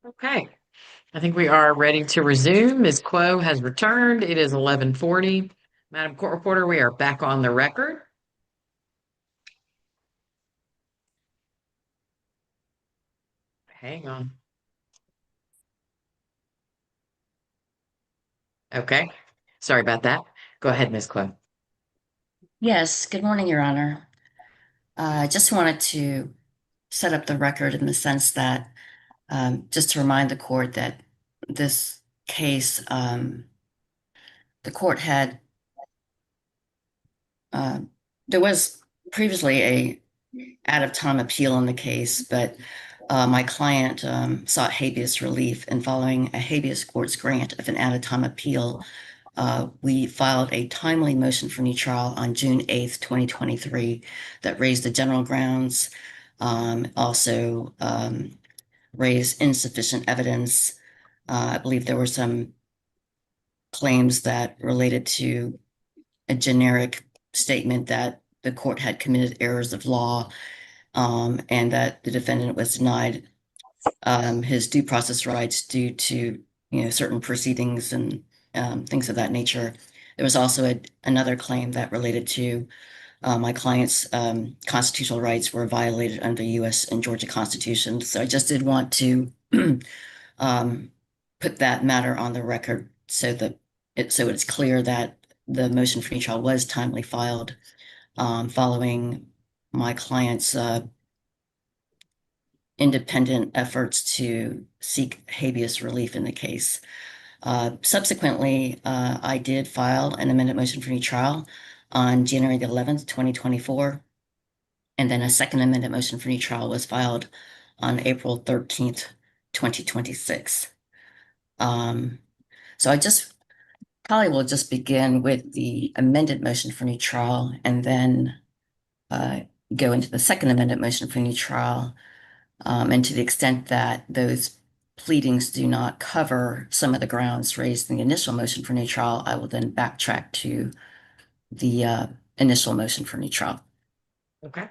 Okay, I think we are ready to resume. Ms. Quo has returned. It is 11:40. Madam Court Reporter, we are back on the record. Hang on. Okay, sorry about that. Go ahead, Ms. Quo. Yes, good morning, Your Honor. I just wanted to set up the record in the sense that just to remind the court that this case, the court had, uh, there was previously a out-of-time appeal in the case, but my client sought habeas relief, and following a habeas court's grant of an out-of-time appeal, we filed a timely motion for new trial on June 8th, 2023, that raised the general grounds, also raised insufficient evidence. I believe there were some claims that related to a generic statement that the court had committed errors of law, and that the defendant was denied his due process rights due to certain proceedings and things of that nature. There was also another claim that related to my client's constitutional rights were violated under U.S. and Georgia Constitution. So I just did want to um, put that matter on the record so it's clear that the motion for new trial was timely filed following my client's independent efforts to seek habeas relief in the case. Subsequently, I did file an amended motion for new trial on January the 11th, 2024, and then a second amended motion for new trial was filed on April 13th, 2026. Um, so I just probably will just begin with the amended motion for new trial and then uh, go into the second amended motion for new trial. And to the extent that those pleadings do not cover some of the grounds raised in the initial motion for new trial, I will then backtrack to the initial motion for new trial. Okay,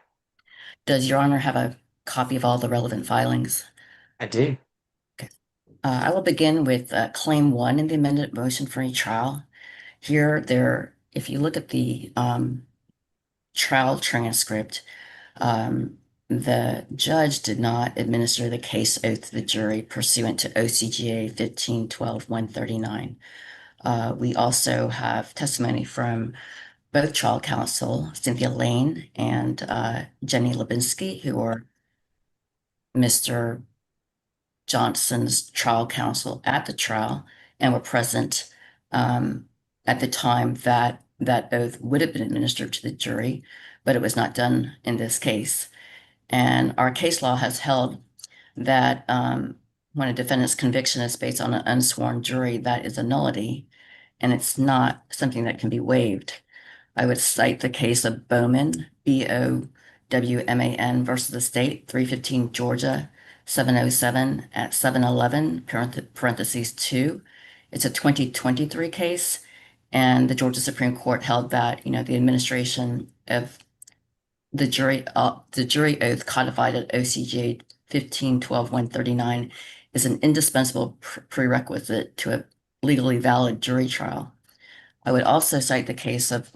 Does Your Honor have a copy of all the relevant filings? I do. Okay. I will begin with Claim 1 in the amended motion for new trial. If you look at the trial transcript, um, the judge did not administer the case oath to the jury pursuant to OCGA 1512-139. We also have testimony from both trial counsel, Cynthia Lane and Jenny Lubinsky, who are Mr. Johnson's trial counsel at the trial and were present at the time that that oath would have been administered to the jury, but it was not done in this case. And our case law has held that when a defendant's conviction is based on an unsworn jury, that is a nullity, and it's not something that can be waived. I would cite the case of Bowman, Bowman versus the state, 315 Georgia, 707 at 711, parentheses 2. It's a 2023 case, and the Georgia Supreme Court held that, the administration of the jury oath codified at OCGA 1512-139 is an indispensable prerequisite to a legally valid jury trial. I would also cite the case of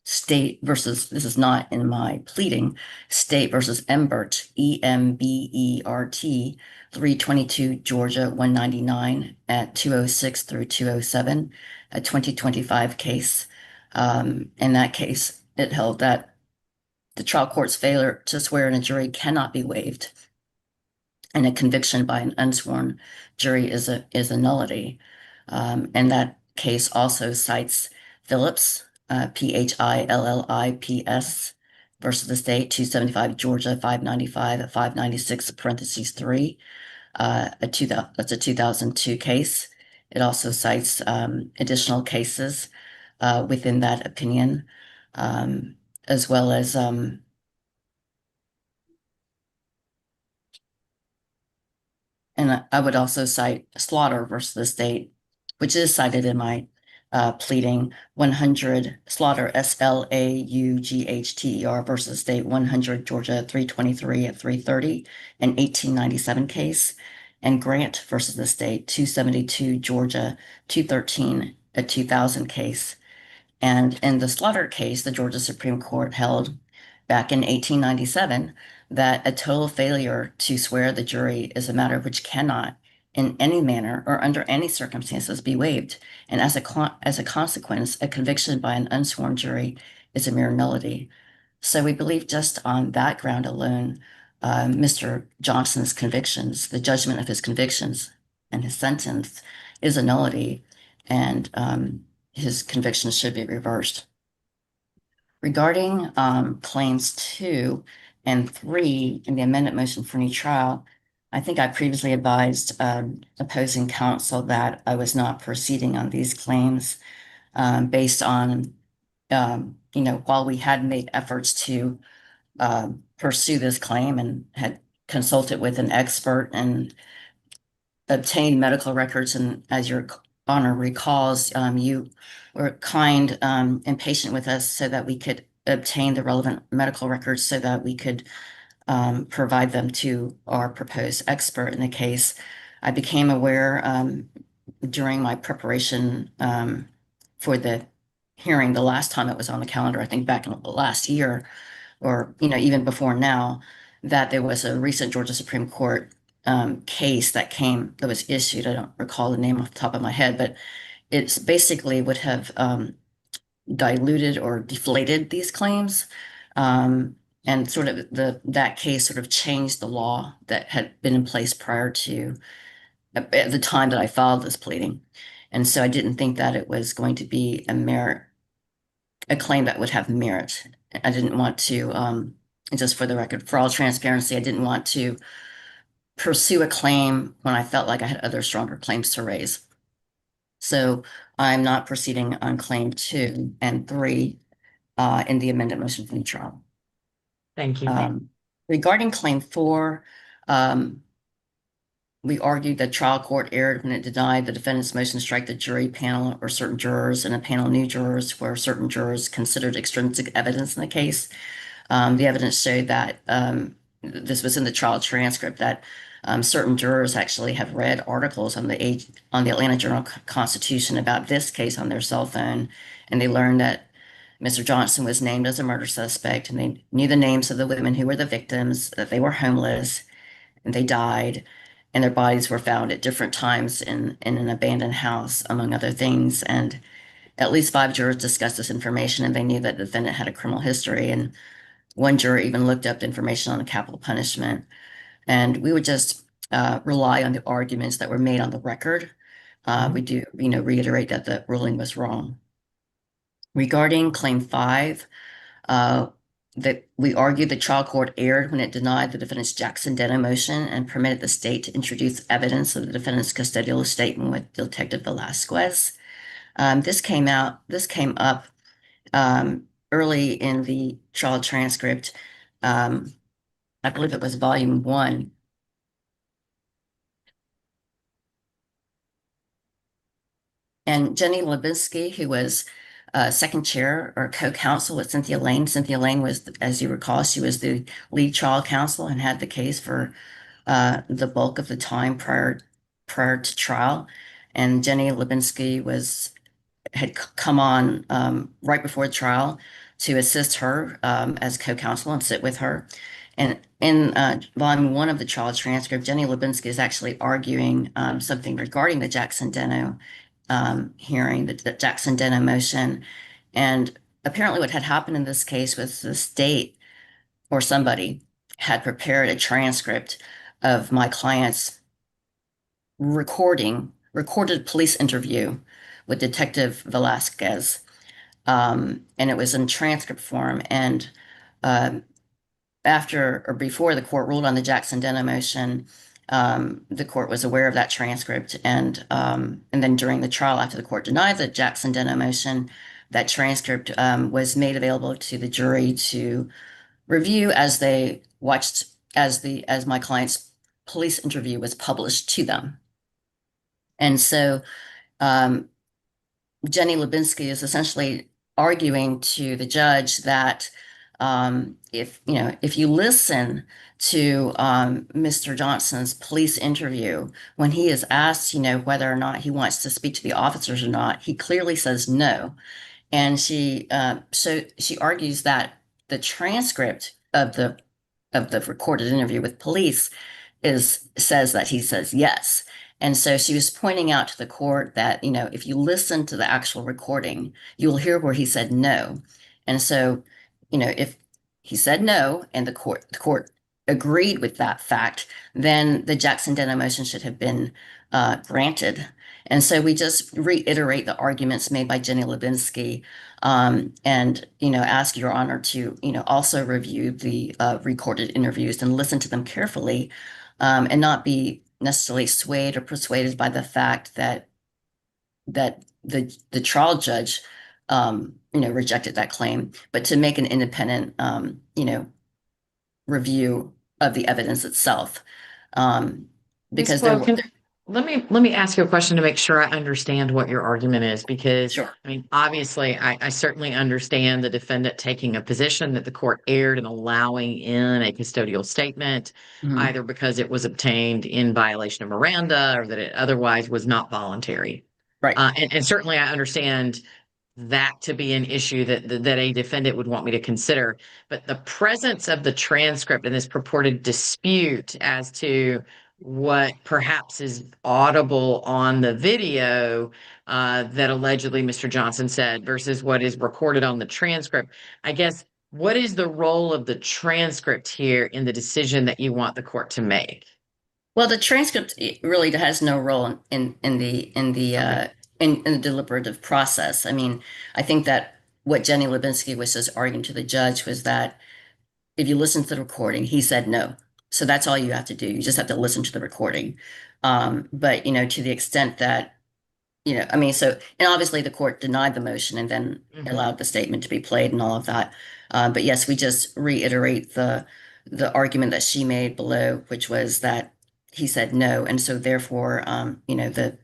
State versus, this is not in my pleading, State versus Embert, Embert, 322 Georgia 199 at 206 through 207, a 2025 case. In that case, it held that the trial court's failure to swear in a jury cannot be waived, and a conviction by an unsworn jury is a nullity. And that case also cites Phillips, Phillips versus the state, 275 Georgia 595 at 596 parentheses 3. That's a 2002 case. It also cites additional cases within that opinion, as well as and I would also cite Slaughter versus the state, which is cited in my pleading. 100 Slaughter, Slaughter versus state, 100 Georgia 323 at 330, an 1897 case. and Grant versus the state, 272 Georgia, 213, a 2000 case. And in the Slaughter case, the Georgia Supreme Court held back in 1897 that a total failure to swear the jury is a matter which cannot, in any manner or under any circumstances, be waived. And as a consequence, a conviction by an unsworn jury is a mere nullity. So we believe just on that ground alone, Mr. Johnson's convictions, the judgment of his convictions and his sentence is a nullity, and his convictions should be reversed. Regarding claims 2 and 3 in the amended motion for new trial, I think I previously advised opposing counsel that I was not proceeding on these claims based on, while we had made efforts to pursue this claim and had consulted with an expert and obtained medical records. And as your honor recalls, you were kind and patient with us so that we could obtain the relevant medical records so that we could provide them to our proposed expert in the case. I became aware during my preparation for the hearing the last time it was on the calendar, I think back in the last year, or even before now, that there was a recent Georgia Supreme Court case that was issued. I don't recall the name off the top of my head, but it's basically would have diluted or deflated these claims. And sort of that case sort of changed the law that had been in place prior to at the time that I filed this pleading. And so I didn't think that it was going to be a claim that would have merit. I didn't want to, just for the record, for all transparency, I didn't want to pursue a claim when I felt like I had other stronger claims to raise. So I'm not proceeding on claim 2 and 3 in the amended motion for new trial. Thank you. Regarding claim 4, we argued that trial court erred when it denied the defendant's motion to strike the jury panel or certain jurors and a panel of new jurors where certain jurors considered extrinsic evidence in the case. The evidence showed that this was in the trial transcript that certain jurors actually have read articles on the Atlanta Journal-Constitution about this case on their cell phone, and they learned that Mr. Johnson was named as a murder suspect, and they knew the names of the women who were the victims, that they were homeless, and they died, and their bodies were found at different times in an abandoned house, among other things. And at least 5 jurors discussed this information, and they knew that the defendant had a criminal history. And one juror even looked up information on the capital punishment. And we would just rely on the arguments that were made on the record. We do, reiterate that the ruling was wrong. Regarding claim 5, that we argued the trial court erred when it denied the defendant's Jackson Denham motion and permitted the state to introduce evidence of the defendant's custodial statement with Detective Velasquez. This came up early in the trial transcript. I believe it was volume 1. And Jenny Levinsky, who was second chair or co-counsel with Cynthia Lane. Cynthia Lane was, as you recall, she was the lead trial counsel and had the case for the bulk of the time prior to trial. And Jenny Levinsky had come on right before the trial to assist her as co-counsel and sit with her. And in volume 1 of the trial transcript, Jenny Levinsky is actually arguing something regarding the Jackson Denham hearing, the Jackson Denham motion. And apparently what had happened in this case was the state or somebody had prepared a transcript of my client's recorded police interview with Detective Velasquez. And it was in transcript form. And after or before the court ruled on the Jackson Denham motion, the court was aware of that transcript. And then during the trial, after the court denied the Jackson Denham motion, that transcript was made available to the jury to review as they watched as my client's police interview was published to them. And so Jenny Lubinsky is essentially arguing to the judge that If if you listen to Mr. Johnson's police interview, when he is asked, whether or not he wants to speak to the officers or not, he clearly says no. And she argues that the transcript of the recorded interview with police is says that he says yes. And so she was pointing out to the court that, if you listen to the actual recording, you will hear where he said no. And so, if he said no and the court agreed with that fact, then the Jackson Denham motion should have been granted. And so we just reiterate the arguments made by Jenny Lubinsky, and ask Your Honor to also review the recorded interviews and listen to them carefully, and not be necessarily swayed or persuaded by the fact that the trial judge rejected that claim, but to make an independent review of the evidence itself. Um, Ms. because Clow, let me ask you a question to make sure I understand what your argument is, because sure. I mean, obviously, I certainly understand the defendant taking a position that the court erred in allowing in a custodial statement, Mhm. either because it was obtained in violation of Miranda or that it otherwise was not voluntary. Right. And certainly, I understand that to be an issue that a defendant would want me to consider. But the presence of the transcript and this purported dispute as to what perhaps is audible on the video that allegedly Mr. Johnson said versus what is recorded on the transcript, I guess, what is the role of the transcript here in the decision that you want the court to make? Well, the transcript really has no role Okay. in the deliberative process. I mean, I think that what Jenny Lubinsky was just arguing to the judge was that if you listen to the recording, he said no. So that's all you have to do. You just have to listen to the recording. But to the extent that I mean, so, and obviously the court denied the motion and then Mhm. allowed the statement to be played and all of that. But yes, we just reiterate the argument that she made below, which was that he said no, and so therefore, the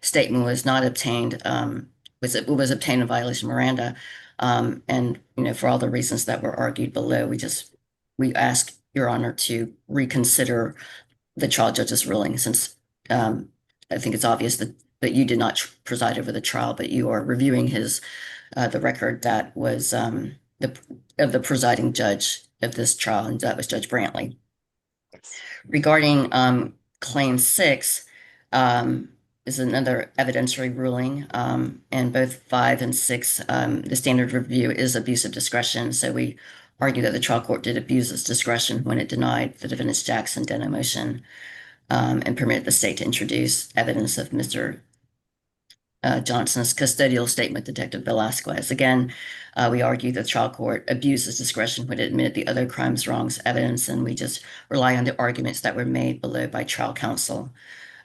statement was not obtained, it was obtained in violation of Miranda, and for all the reasons that were argued below, we ask Your Honor to reconsider the trial judge's ruling, since um, I think it's obvious that you did not preside over the trial, but you are reviewing the record that was the of the presiding judge of this trial, and that was Judge Brantley. Yes. Regarding Claim 6, um, is another evidentiary ruling, and both 5 and 6, the standard review is abuse of discretion. So we argue that the trial court did abuse its discretion when it denied the defendant's Jackson Denham motion, and permitted the state to introduce evidence of Mr. Johnson's custodial statement, Detective Velasquez. Again, we argue the trial court abuses discretion when it admitted the other crimes wrongs evidence, and we just rely on the arguments that were made below by trial counsel.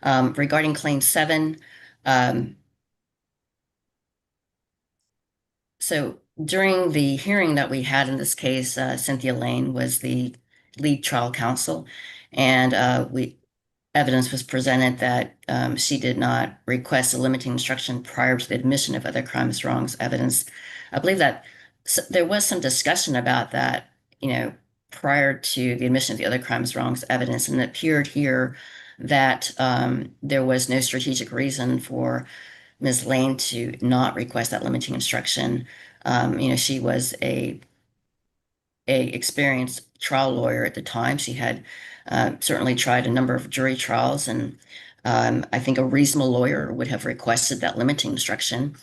Regarding Claim 7, um, so during the hearing that we had in this case, Cynthia Lane was the lead trial counsel, and we evidence was presented that she did not request a limiting instruction prior to the admission of other crimes wrongs evidence. I believe that there was some discussion about that, prior to the admission of the other crimes wrongs evidence, and it appeared here that there was no strategic reason for Ms. Lane to not request that limiting instruction. She was a experienced trial lawyer at the time. She had certainly tried a number of jury trials, and I think a reasonable lawyer would have requested that limiting instruction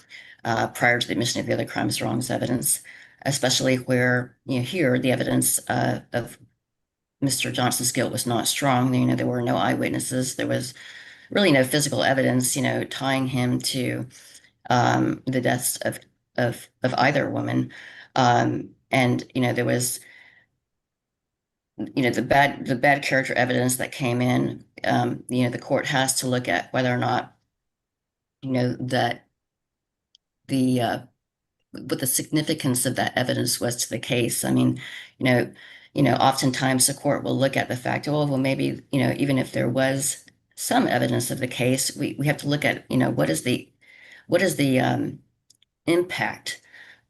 prior to the admission of the other crimes wrongs evidence, especially where here the evidence of Mr. Johnson's guilt was not strong. There were no eyewitnesses. There was really no physical evidence, tying him to the deaths of either woman. And there was the bad character evidence that came in. The court has to look at whether or not that the what the significance of that evidence was to the case. I mean, you know, oftentimes the court will look at the fact, oh, well, maybe even if there was some evidence of the case, we have to look at what is the impact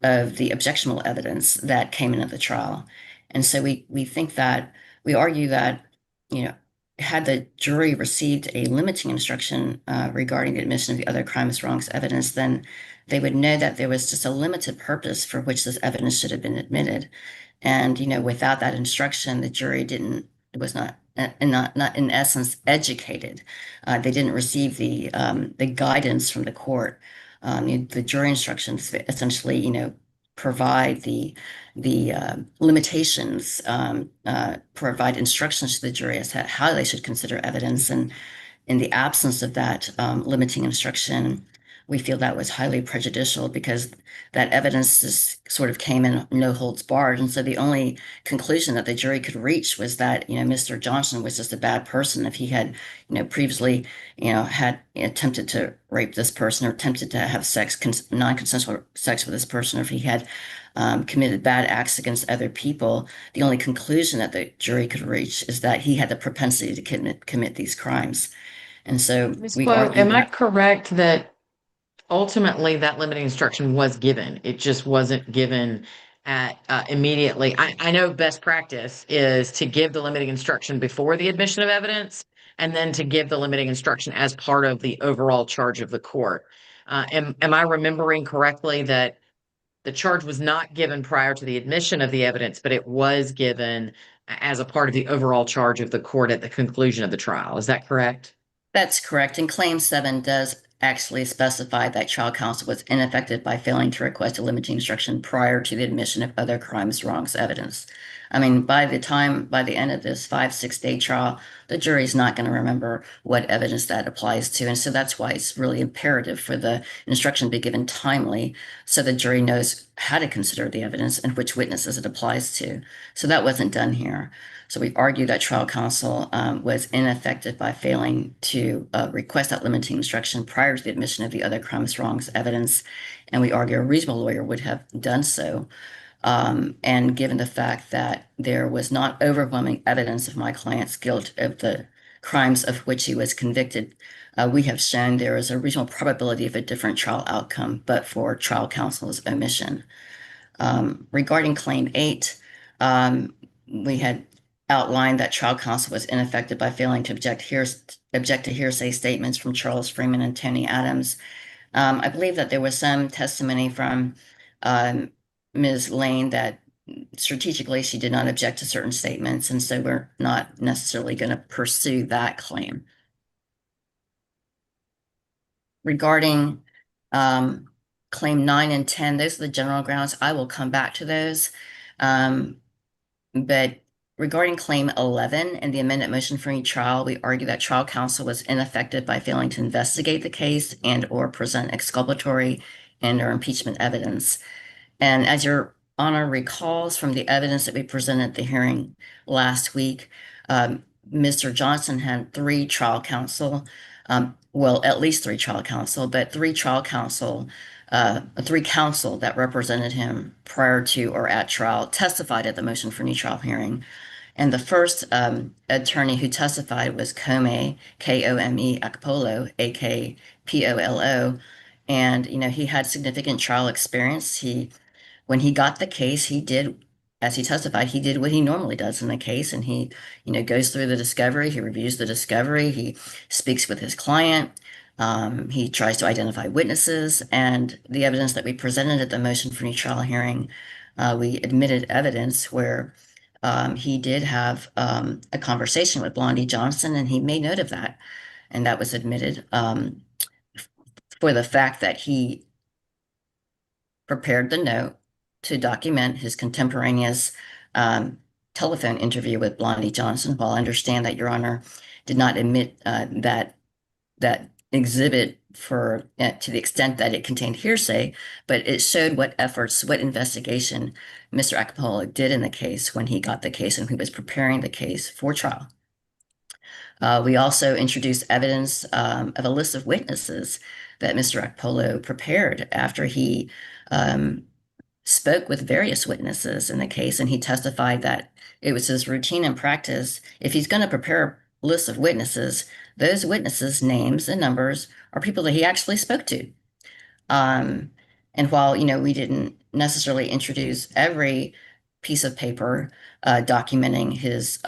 of the objectionable evidence that came into the trial. And so we think that we argue that, you know, had the jury received a limiting instruction regarding the admission of the other crimes wrongs evidence, then they would know that there was just a limited purpose for which this evidence should have been admitted. And, without that instruction, the jury didn't, was not in essence educated. They didn't receive the guidance from the court. The jury instructions essentially, provide the limitations, provide instructions to the jury as to how they should consider evidence. And in the absence of that limiting instruction, we feel that was highly prejudicial because that evidence just sort of came in no holds barred. And so the only conclusion that the jury could reach was that, Mr. Johnson was just a bad person. If he had, previously, had attempted to rape this person or attempted to have non-consensual sex with this person, or if he had committed bad acts against other people, the only conclusion that the jury could reach is that he had the propensity to commit these crimes. And so Ms. we Quo, argue am I that correct that ultimately that limiting instruction was given? It just wasn't given at immediately. I know best practice is to give the limiting instruction before the admission of evidence and then to give the limiting instruction as part of the overall charge of the court. Am I remembering correctly that the charge was not given prior to the admission of the evidence, but it was given as a part of the overall charge of the court at the conclusion of the trial? Is that correct? that's correct. And Claim 7 does actually specify that trial counsel was ineffective by failing to request a limiting instruction prior to the admission of other crimes, wrongs evidence. I mean, by the end of this 5, 6 day trial, the jury's not going to remember what evidence that applies to. And so that's why it's really imperative for the instruction to be given timely so the jury knows how to consider the evidence and which witnesses it applies to. So that wasn't done here. So we argue that trial counsel was ineffective by failing to request that limiting instruction prior to the admission of the other crimes, wrongs evidence. And we argue a reasonable lawyer would have done so. And given the fact that there was not overwhelming evidence of my client's guilt of the crimes of which he was convicted, we have shown there is a reasonable probability of a different trial outcome, but for trial counsel's omission. Regarding Claim 8, we had outlined that trial counsel was ineffective by failing to object to hearsay statements from Charles Freeman and Tony Adams. I believe that there was some testimony from Ms. Lane that strategically she did not object to certain statements, and so we're not necessarily going to pursue that claim. Regarding Claim 9 and 10, those are the general grounds. I will come back to those. But regarding Claim 11 and the amended motion for new trial, we argue that trial counsel was ineffective by failing to investigate the case and or present exculpatory and or impeachment evidence. And as your Honor recalls from the evidence that we presented at the hearing last week, Mr. Johnson had three trial counsel, well, at least three trial counsel, but three counsel that represented him prior to or at trial testified at the motion for new trial hearing. And the first attorney who testified was Kome, Kome Akpolo, Akpolo. And, he had significant trial experience. When he got the case, he did, as he testified, he did what he normally does in the case. And he, goes through the discovery, he reviews the discovery, he speaks with his client, he tries to identify witnesses. And the evidence that we presented at the motion for new trial hearing, we admitted evidence where he did have a conversation with Blondie Johnson, and he made note of that. And that was admitted for the fact that he prepared the note to document his contemporaneous telephone interview with Blondie Johnson. While I understand that Your Honor did not admit that exhibit to the extent that it contained hearsay, but it showed what efforts, what investigation Mr. Akpolo did in the case when he got the case and he was preparing the case for trial. We also introduced evidence of a list of witnesses that Mr. Akpolo prepared after he spoke with various witnesses in the case, and he testified that it was his routine and practice. If he's going to prepare a list of witnesses, those witnesses' names and numbers are people that he actually spoke to. And And while, we didn't necessarily introduce every piece of paper documenting his,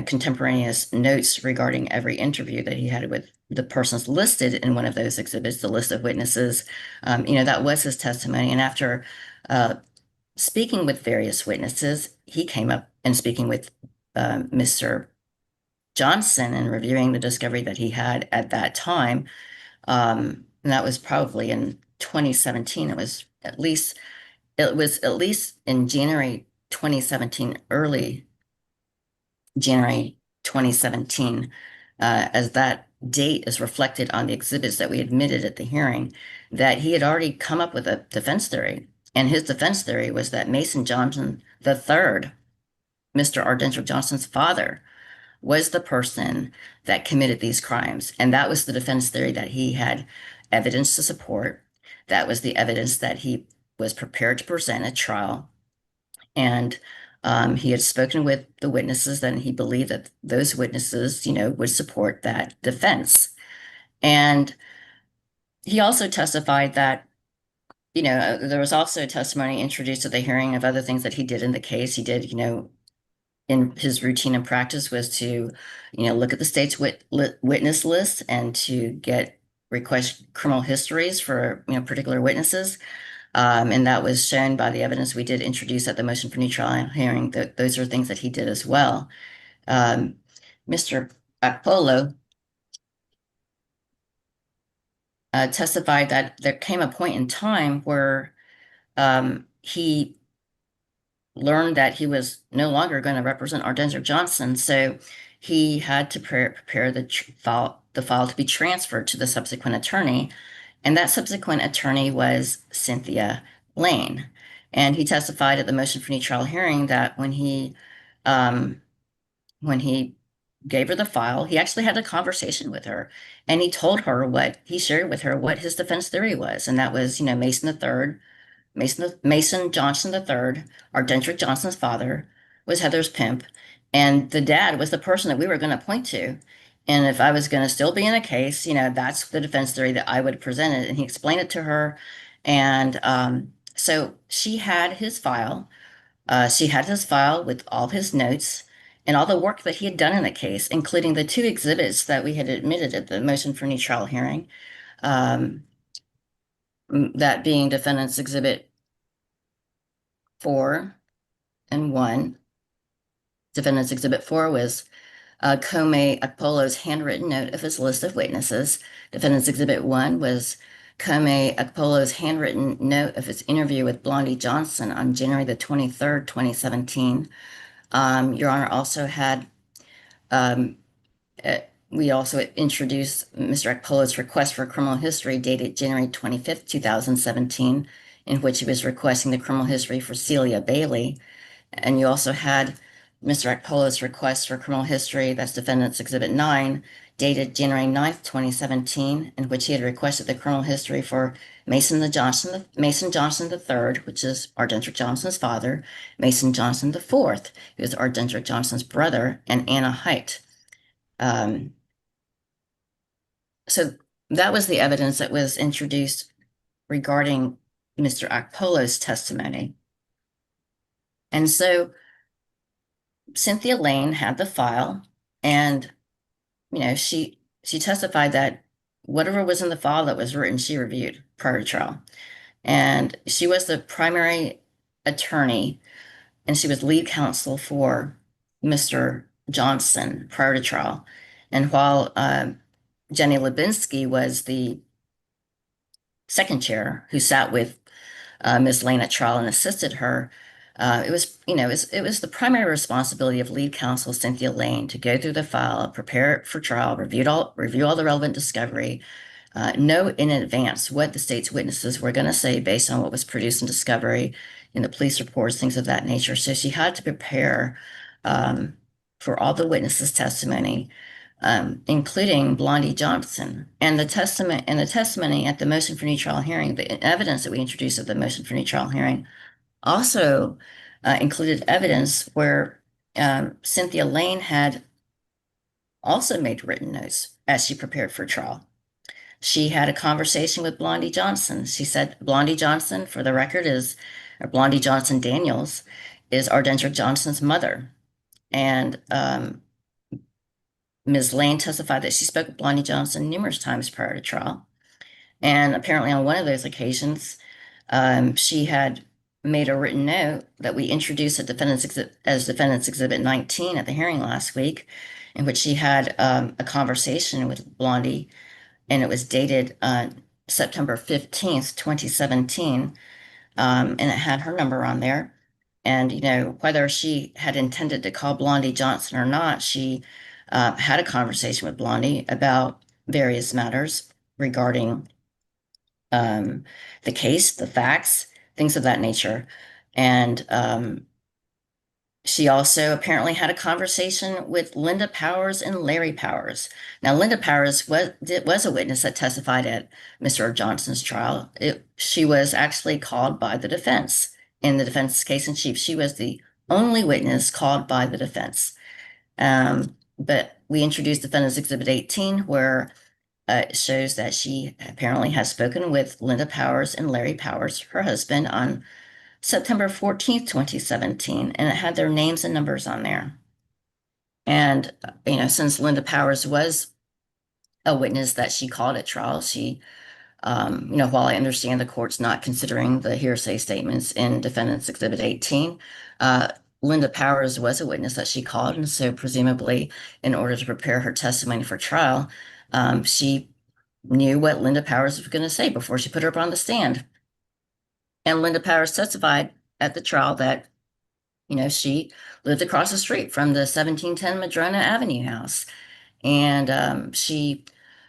contemporaneous notes regarding every interview that he had with the persons listed in one of those exhibits, the list of witnesses, that was his testimony. And after speaking with various witnesses, he came up and speaking with Mr. Johnson and reviewing the discovery that he had at that time. And that was probably in 2017. It was at least in January 2017, early January 2017, as that date is reflected on the exhibits that we admitted at the hearing, that he had already come up with a defense theory. And his defense theory was that Mason Johnson III, Mr. Ardentro Johnson's father, was the person that committed these crimes. And that was the defense theory that he had evidence to support. That was the evidence that he was prepared to present at trial. And he had spoken with the witnesses, and he believed that those witnesses, would support that defense. And he also testified that, there was also testimony introduced at the hearing of other things that he did in the case. He did, in his routine and practice was to, look at the state's witness list and to get request criminal histories for, particular witnesses. And that was shown by the evidence we did introduce at the motion for new trial hearing. That those are things that he did as well. Um, Mr. Akpolo testified that there came a point in time where he learned that he was no longer going to represent Ardentro Johnson, so he had to prepare the file to be transferred to the subsequent attorney, and that subsequent attorney was Cynthia Lane. And he testified at the motion for new trial hearing that um, when he gave her the file, he actually had a conversation with her, and he shared with her what his defense theory was, and that was, Mason III Mason Johnson III, Ardentro Johnson's father, was Heather's pimp, and the dad was the person that we were going to point to. And if I was going to still be in a case, that's the defense theory that I would have presented. And he explained it to her. And so she had his file. She had his file with all his notes and all the work that he had done in the case, including the two exhibits that we had admitted at the motion for new trial hearing. Um, that being defendant's exhibit 4 and 1. Defendant's Exhibit 4 was Kome Akpolo's handwritten note of his list of witnesses. Defendant's Exhibit 1 was Kome Akpolo's handwritten note of his interview with Blondie Johnson on January the 23rd, 2017. Your Honor also had, um, uh, we also introduced Mr. Akpolo's request for criminal history dated January 25th, 2017, in which he was requesting the criminal history for Celia Bailey. And you also had Mr. Akpolo's request for criminal history, that's Defendant's Exhibit 9, dated January 9th, 2017, in which he had requested the criminal history for Mason Johnson III, which is Ardentro Johnson's father, Mason Johnson IV, who is Ardentro Johnson's brother, and Anna Height. So that was the evidence that was introduced regarding Mr. Akpolo's testimony. And so Cynthia Lane had the file, and she testified that whatever was in the file that was written, she reviewed prior to trial. And she was the primary attorney, and she was lead counsel for Mr. Johnson prior to trial. And while Jenny Lubinsky was the second chair who sat with Ms. Lane at trial and assisted her, it was the primary responsibility of lead counsel Cynthia Lane to go through the file, prepare it for trial, review all the relevant discovery, know in advance what the state's witnesses were going to say based on what was produced in discovery, in the police reports, things of that nature. So she had to prepare for all the witnesses' testimony, including Blondie Johnson, and the testimony at the motion for new trial hearing, the evidence that we introduced at the motion for new trial hearing also included evidence where Cynthia Lane had also made written notes as she prepared for trial. she had a conversation with Blondie Johnson. She said Blondie Johnson, for the record, or Blondie Johnson Daniels, is Ardendra Johnson's mother. And Ms. Lane testified that she spoke with Blondie Johnson numerous times prior to trial. And apparently, on one of those occasions, she had made a written note that we introduced as Defendant's Exhibit 19 at the hearing last week, in which she had a conversation with Blondie, and it was dated September 15th, 2017, and it had her number on there. And, whether she had intended to call Blondie Johnson or not, she had a conversation with Blondie about various matters regarding um, the case, the facts, things of that nature. And she also apparently had a conversation with Linda Powers and Larry Powers. Now, Linda Powers was a witness that testified at Mr. Johnson's trial. She was actually called by the defense in the defense case in chief. She was the only witness called by the defense. But we introduced Defendant's Exhibit 18, where it shows that she apparently has spoken with Linda Powers and Larry Powers, her husband, on September 14th, 2017, and it had their names and numbers on there. And, since Linda Powers was a witness that she called at trial, while I understand the court's not considering the hearsay statements in Defendant's Exhibit 18, Linda Powers was a witness that she called. And so, presumably, in order to prepare her testimony for trial, she knew what Linda Powers was going to say before she put her up on the stand. And Linda Powers testified at the trial that, she lived across the street from the 1710 Madrona Avenue house. And she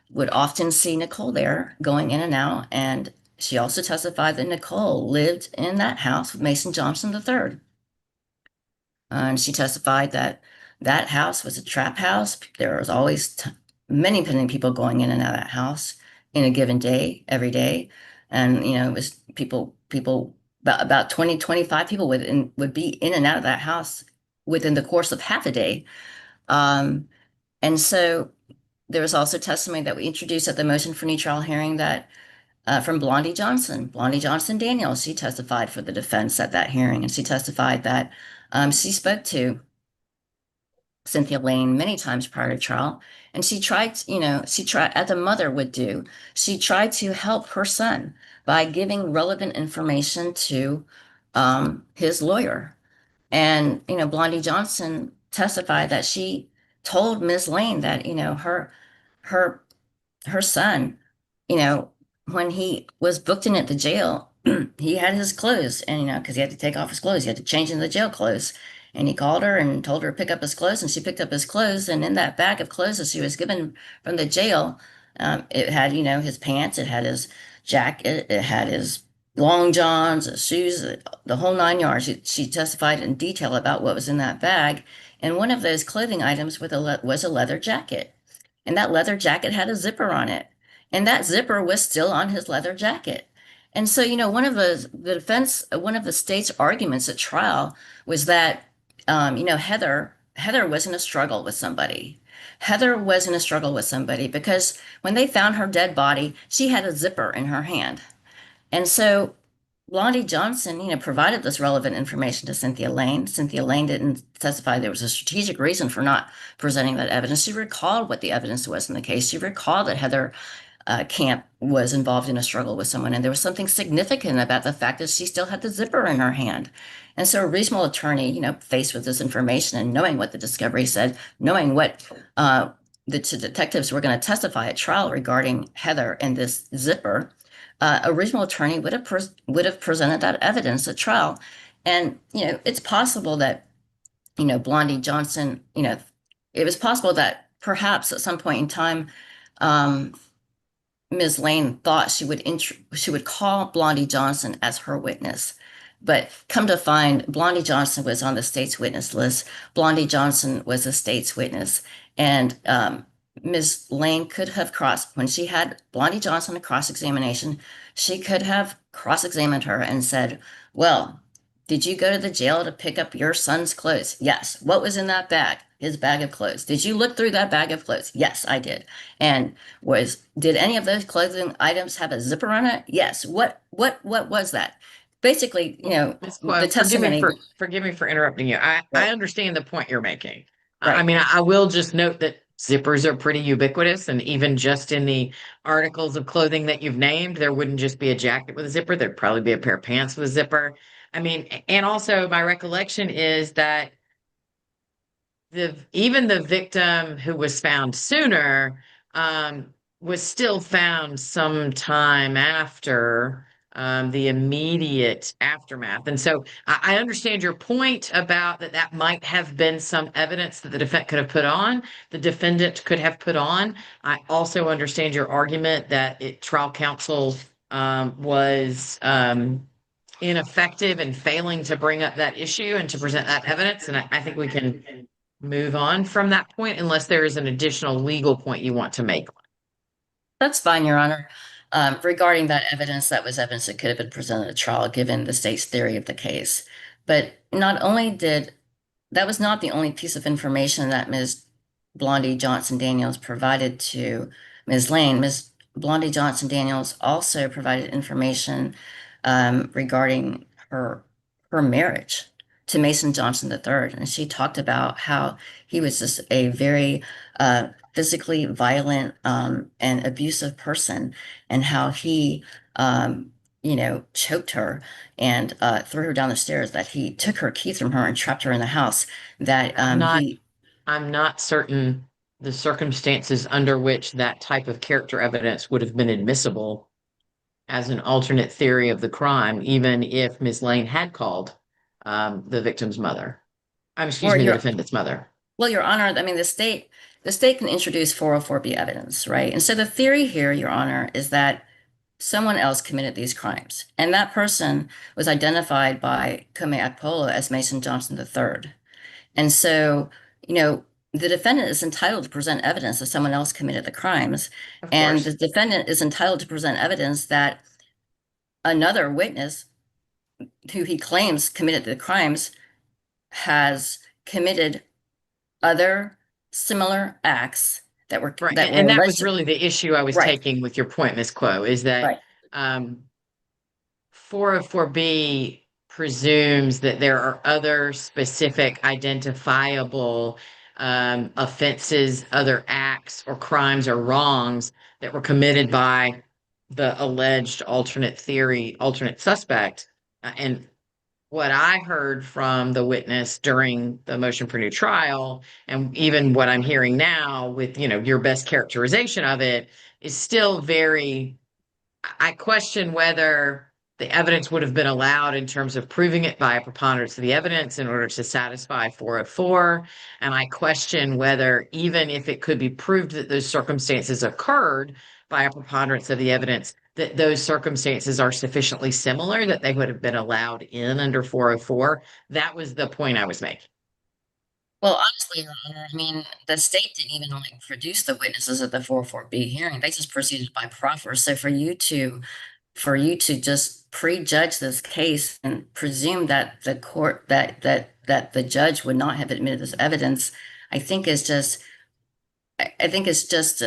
would often see Nicole there going in and out. And she also testified that Nicole lived in that house with Mason Johnson III. And she testified that that house was a trap house. There was always many, many people going in and out of that house in a given day, every day. And, it was people, about 20, 25 people would be in and out of that house within the course of half a day. And so there was also testimony that we introduced at the motion for new trial hearing that from Blondie Johnson Daniels. She testified for the defense at that hearing, and she testified that she spoke to Cynthia Lane many times prior to trial, and she tried, as a mother would do, she tried to help her son by giving relevant information to his lawyer. And, Blondie Johnson testified that she told Ms. Lane that, her her son, you know, when he was booked in at the jail, he had his clothes, and because he had to take off his clothes, he had to change in the jail clothes. And he called her and told her to pick up his clothes, and she picked up his clothes. And in that bag of clothes that she was given from the jail, it had, his pants, it had his jacket, it had his long johns, his shoes, the whole 9 yards. She testified in detail about what was in that bag. And one of those clothing items was a leather jacket. And that leather jacket had a zipper on it. And that zipper was still on his leather jacket. And so, one of the defense, one of the state's arguments at trial was that, Heather was in a struggle with somebody. Heather was in a struggle with somebody because when they found her dead body, she had a zipper in her hand. And so Blondie Johnson, provided this relevant information to Cynthia Lane. Cynthia Lane didn't testify there was a strategic reason for not presenting that evidence. She recalled what the evidence was in the case. She recalled that Heather Camp was involved in a struggle with someone, and there was something significant about the fact that she still had the zipper in her hand. And so a reasonable attorney, faced with this information and knowing what the discovery said, knowing what the detectives were going to testify at trial regarding Heather and this zipper, a reasonable attorney would have presented that evidence at trial. And it's possible that Blondie Johnson, it was possible that perhaps at some point in time, Ms. Lane thought she would call Blondie Johnson as her witness. But come to find, Blondie Johnson was on the state's witness list. Blondie Johnson was a state's witness. And Ms. Lane could have when she had Blondie Johnson a cross-examination, she could have cross-examined her and said, well, did you go to the jail to pick up your son's clothes? Yes. What was in that bag? his bag of clothes. Did you look through that bag of clothes? Yes, I did. And did any of those clothing items have a zipper on it? Yes. What was that? Basically, Ms. the Quo, testimony, forgive me for interrupting you. I right, understand the point you're making. I right. mean, I will just note that zippers are pretty ubiquitous, and even just in the articles of clothing that you've named, there wouldn't just be a jacket with a zipper. There'd probably be a pair of pants with a zipper. I mean, and also my recollection is that even the victim who was found sooner was still found some time after the immediate aftermath. And so I understand your point about that might have been some evidence that the defendant could have put on, the defendant could have put on. I also understand your argument that trial counsel was ineffective in failing to bring up that issue and to present that evidence. And I think we can move on from that point unless there is an additional legal point you want to make. That's fine, Your Honor. Regarding that evidence, that was evidence that could have been presented at trial, given the state's theory of the case. But not only did that was not the only piece of information that Ms. Blondie Johnson Daniels provided to Ms. Lane. Ms. Blondie Johnson Daniels also provided information regarding her marriage to Mason Johnson III. And she talked about how he was just a very physically violent and abusive person, and how he, choked her and threw her down the stairs, that he took her keys from her and trapped her in the house, that I'm not he, I'm not certain the circumstances under which that type of character evidence would have been admissible as an alternate theory of the crime, even if Ms. Lane had called the victim's mother. Excuse or me, the your, defendant's mother. well, Your Honor, I mean, the state can introduce 404B evidence, right? And so the theory here, Your Honor, is that someone else committed these crimes, and that person was identified by Kome Akpolo as Mason Johnson III. And so, you know, the defendant is entitled to present evidence that someone else committed the crimes, Of and the course. defendant is entitled to present evidence that another witness who he claims committed the crimes has committed other similar acts that were Right. that were And that was alleged. really the issue I was Right, taking with your point, Ms. Quo, is that right. um, 404B presumes that there are other specific identifiable offenses, other acts or crimes or wrongs that were committed by the alleged alternate suspect. And what I heard from the witness during the motion for new trial, and even what I'm hearing now with, your best characterization of it, is still very. I question whether the evidence would have been allowed in terms of proving it by a preponderance of the evidence in order to satisfy 404. And I question whether, even if it could be proved that those circumstances occurred by a preponderance of the evidence, that those circumstances are sufficiently similar that they would have been allowed in under 404. That was the point I was making. Well, honestly, Your Honor, I mean, the state didn't even like produce the witnesses at the 404B hearing. They just proceeded by proffer. So for you to just prejudge this case and presume that the court that the judge would not have admitted this evidence, I think is just I think it's just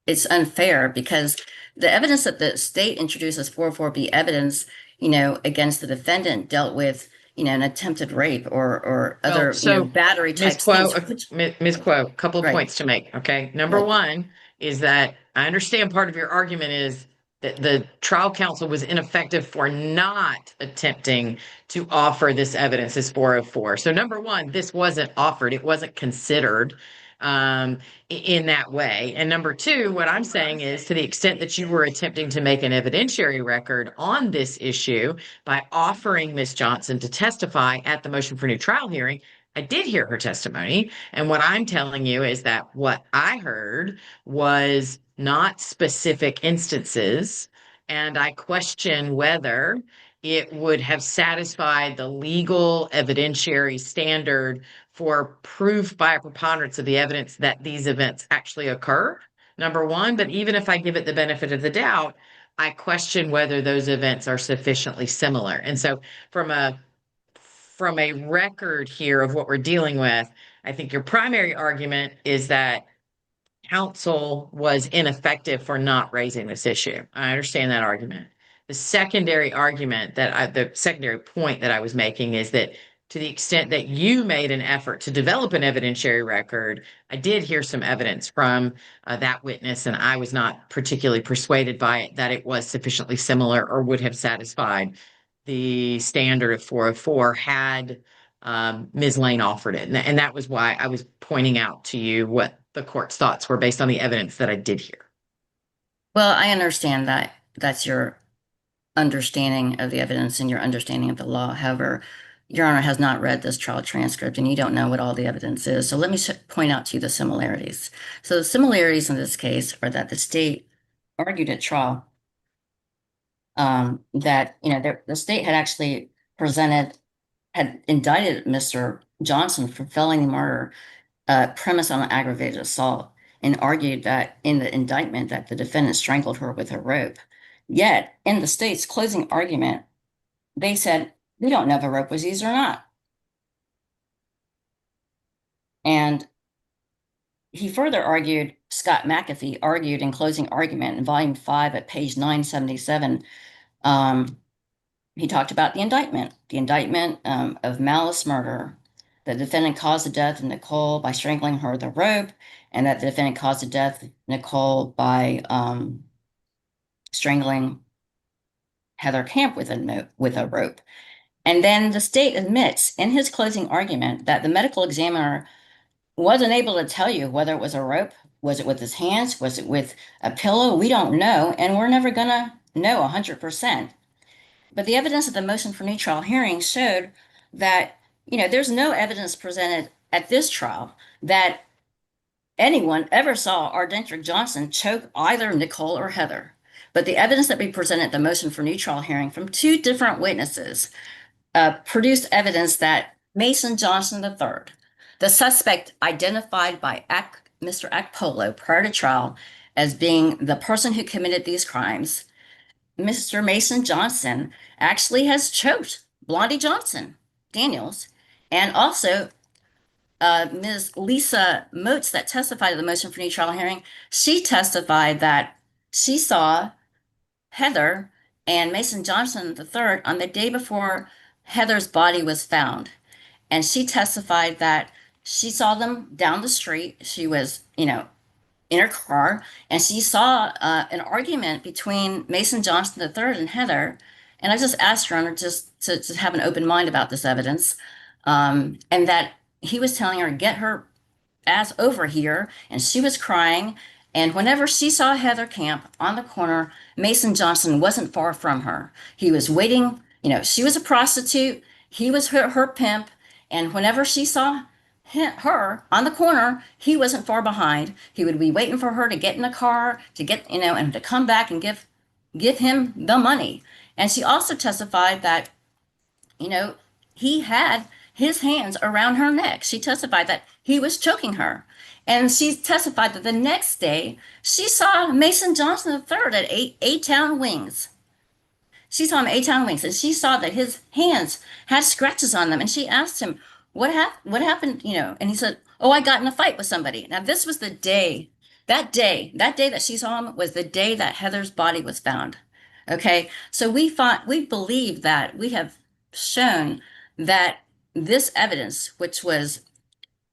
it's unfair, because the evidence that the state introduces 404B evidence, against the defendant dealt with, an attempted rape or Well, other, so battery Ms. types Quo, things, which, Ms. Quo, a couple of right, points to make. Okay. Number right. one is that I understand part of your argument is that the trial counsel was ineffective for not attempting to offer this evidence as 404. So number one, this wasn't offered. It wasn't considered in that way. And number two, what I'm saying is, to the extent that you were attempting to make an evidentiary record on this issue by offering Ms. Johnson to testify at the motion for new trial hearing, I did hear her testimony. And what I'm telling you is that what I heard was not specific instances. And I question whether it would have satisfied the legal evidentiary standard for proof by a preponderance of the evidence that these events actually occur. Number one, but even if I give it the benefit of the doubt, I question whether those events are sufficiently similar. And so from a from a record here of what we're dealing with, I think your primary argument is that counsel was ineffective for not raising this issue. I understand that argument. The secondary point that I was making is that to the extent that you made an effort to develop an evidentiary record, I did hear some evidence from that witness, and I was not particularly persuaded by it that it was sufficiently similar or would have satisfied the standard of 404 had Ms. Lane offered it. And that was why I was pointing out to you what the court's thoughts were based on the evidence that I did hear. Well, I understand that that's your understanding of the evidence and your understanding of the law. However, Your Honor has not read this trial transcript and you don't know what all the evidence is. So let me point out to you the similarities. So the similarities in this case are that the state argued at trial that, the state had actually had indicted Mr. Johnson for felony murder premise on aggravated assault and argued that in the indictment that the defendant strangled her with a rope. Yet, in the state's closing argument, they said, we don't know if a rope was used or not. And he further argued, Scott McAfee argued in closing argument in volume 5 at page 977, he talked about the indictment of malice murder. The defendant caused the death of Nicole by strangling her with a rope, and that the defendant caused the death of Nicole by strangling Heather Camp with a rope. And then the state admits in his closing argument that the medical examiner wasn't able to tell you whether it was a rope, was it with his hands, was it with a pillow? We don't know, and we're never gonna know 100%. But the evidence of the motion for new trial hearing showed that, there's no evidence presented at this trial that anyone ever saw Ardentria Johnson choke either Nicole or Heather. But the evidence that we presented at the motion for new trial hearing from two different witnesses produced evidence that Mason Johnson III, the suspect identified by Mr. Akpolo prior to trial as being the person who committed these crimes, Mr. Mason Johnson actually has choked Blondie Johnson Daniels, and also Ms. Lisa Moats that testified at the motion for new trial hearing. She testified that she saw Heather and Mason Johnson III on the day before Heather's body was found. And she testified that she saw them down the street. She was, in her car, and she saw an argument between Mason Johnson III and Heather. And I just asked her, Honor, just to have an open mind about this evidence, and that he was telling her, get her ass over here, and she was crying. And whenever she saw Heather Camp on the corner, Mason Johnson wasn't far from her. He was waiting, she was a prostitute, he was her pimp, and whenever she saw her on the corner, he wasn't far behind. He would be waiting for her to get in the car, to get, and to come back and give him the money. And she also testified that, he had his hands around her neck. She testified that he was choking her. And she testified that the next day she saw Mason Johnson III at A-Town Wings. She saw him at A-Town Wings, and she saw that his hands had scratches on them. And she asked him, what happened, and he said, oh, I got in a fight with somebody. Now, this was the day, that day that she saw him was the day that Heather's body was found. Okay. So we believe that we have shown that this evidence, which was,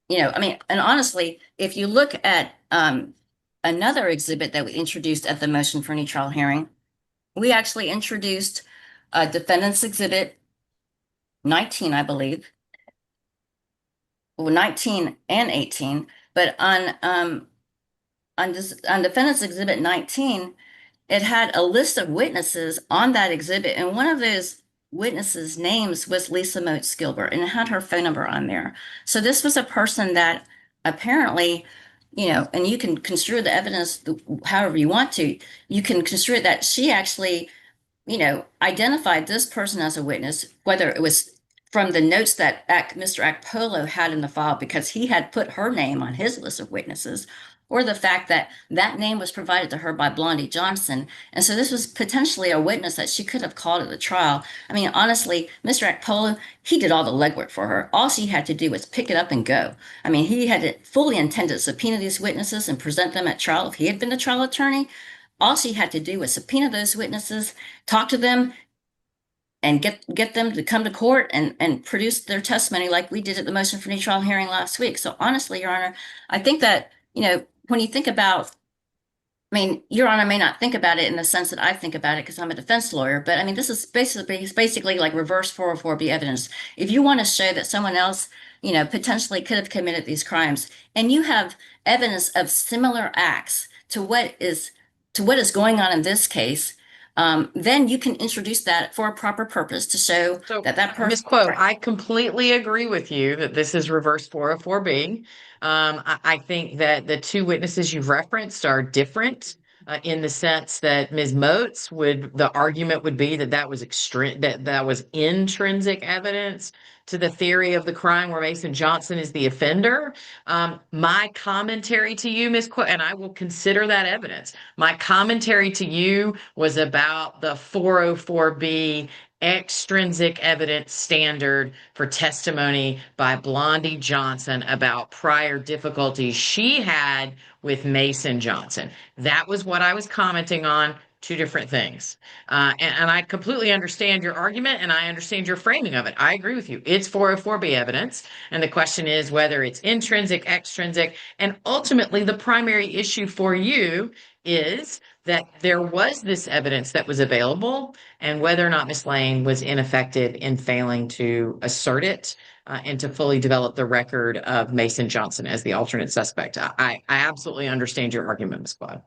and honestly, if you look at another exhibit that we introduced at the motion for new trial hearing, we actually introduced Defendant's Exhibit 19, I believe, 19 and 18, but on Defendant's Exhibit 19, it had a list of witnesses on that exhibit, and one of those witnesses' names was Lisa Moats Gilbert, and it had her phone number on there. So this was a person that apparently, and you can construe the evidence however you want to. You can construe it that she actually, identified this person as a witness, whether it was from the notes that Mr. Akpolo had in the file because he had put her name on his list of witnesses, or the fact that that name was provided to her by Blondie Johnson. And so this was potentially a witness that she could have called at the trial. I mean, honestly, Mr. Akpolo, he did all the legwork for her. All she had to do was pick it up and go. I mean, he had fully intended to subpoena these witnesses and present them at trial. If he had been the trial attorney, all she had to do was subpoena those witnesses, talk to them, and get them to come to court and produce their testimony like we did at the motion for new trial hearing last week. So honestly, Your Honor, I think that, when you think about, I mean, Your Honor may not think about it in the sense that I think about it because I'm a defense lawyer, but I mean, this is basically like reverse 404B evidence. If you want to show that someone else, potentially could have committed these crimes, and you have evidence of similar acts to what is going on in this case, then you can introduce that for a proper purpose to show So, that that Ms. person. Quo, I completely agree with you that this is reverse 404B. I think that the two witnesses you've referenced are different in the sense that Ms. Moats the argument would be that that was that was intrinsic evidence to the theory of the crime where Mason Johnson is the offender. My commentary to you, Ms. Quo, and I will consider that evidence. My commentary to you was about the 404B extrinsic evidence standard for testimony by Blondie Johnson about prior difficulties she had with Mason Johnson. That was what I was commenting on. Two different things. And I completely understand your argument and I understand your framing of it. I agree with you. It's 404B evidence. And the question is whether it's intrinsic, extrinsic, and ultimately the primary issue for you is that there was this evidence that was available and whether or not Miss Lane was ineffective in failing to assert it and to fully develop the record of Mason Johnson as the alternate suspect. I absolutely understand your argument, Ms. Quad.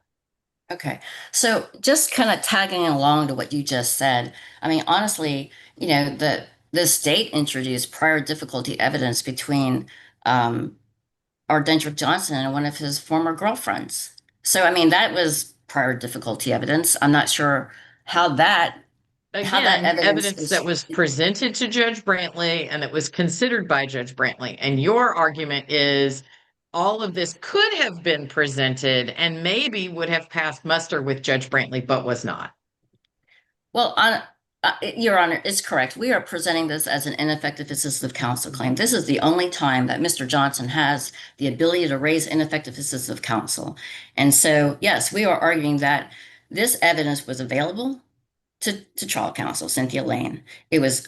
Okay. So just kind of tagging along to what you just said, I mean, honestly, the state introduced prior difficulty evidence between Ardendrick Johnson and one of his former girlfriends. So, I mean, that was prior difficulty evidence. I'm not sure how that how that Again, evidence evidence that is. was presented to Judge Brantley and that was considered by Judge Brantley. And your argument is all of this could have been presented and maybe would have passed muster with Judge Brantley, but was not. Well, Your Honor, it's correct. We are presenting this as an ineffective assistance of counsel claim. This is the only time that Mr. Johnson has the ability to raise ineffective assistance of counsel. And so, yes, we are arguing that this evidence was available to trial counsel, Cynthia Lane. It was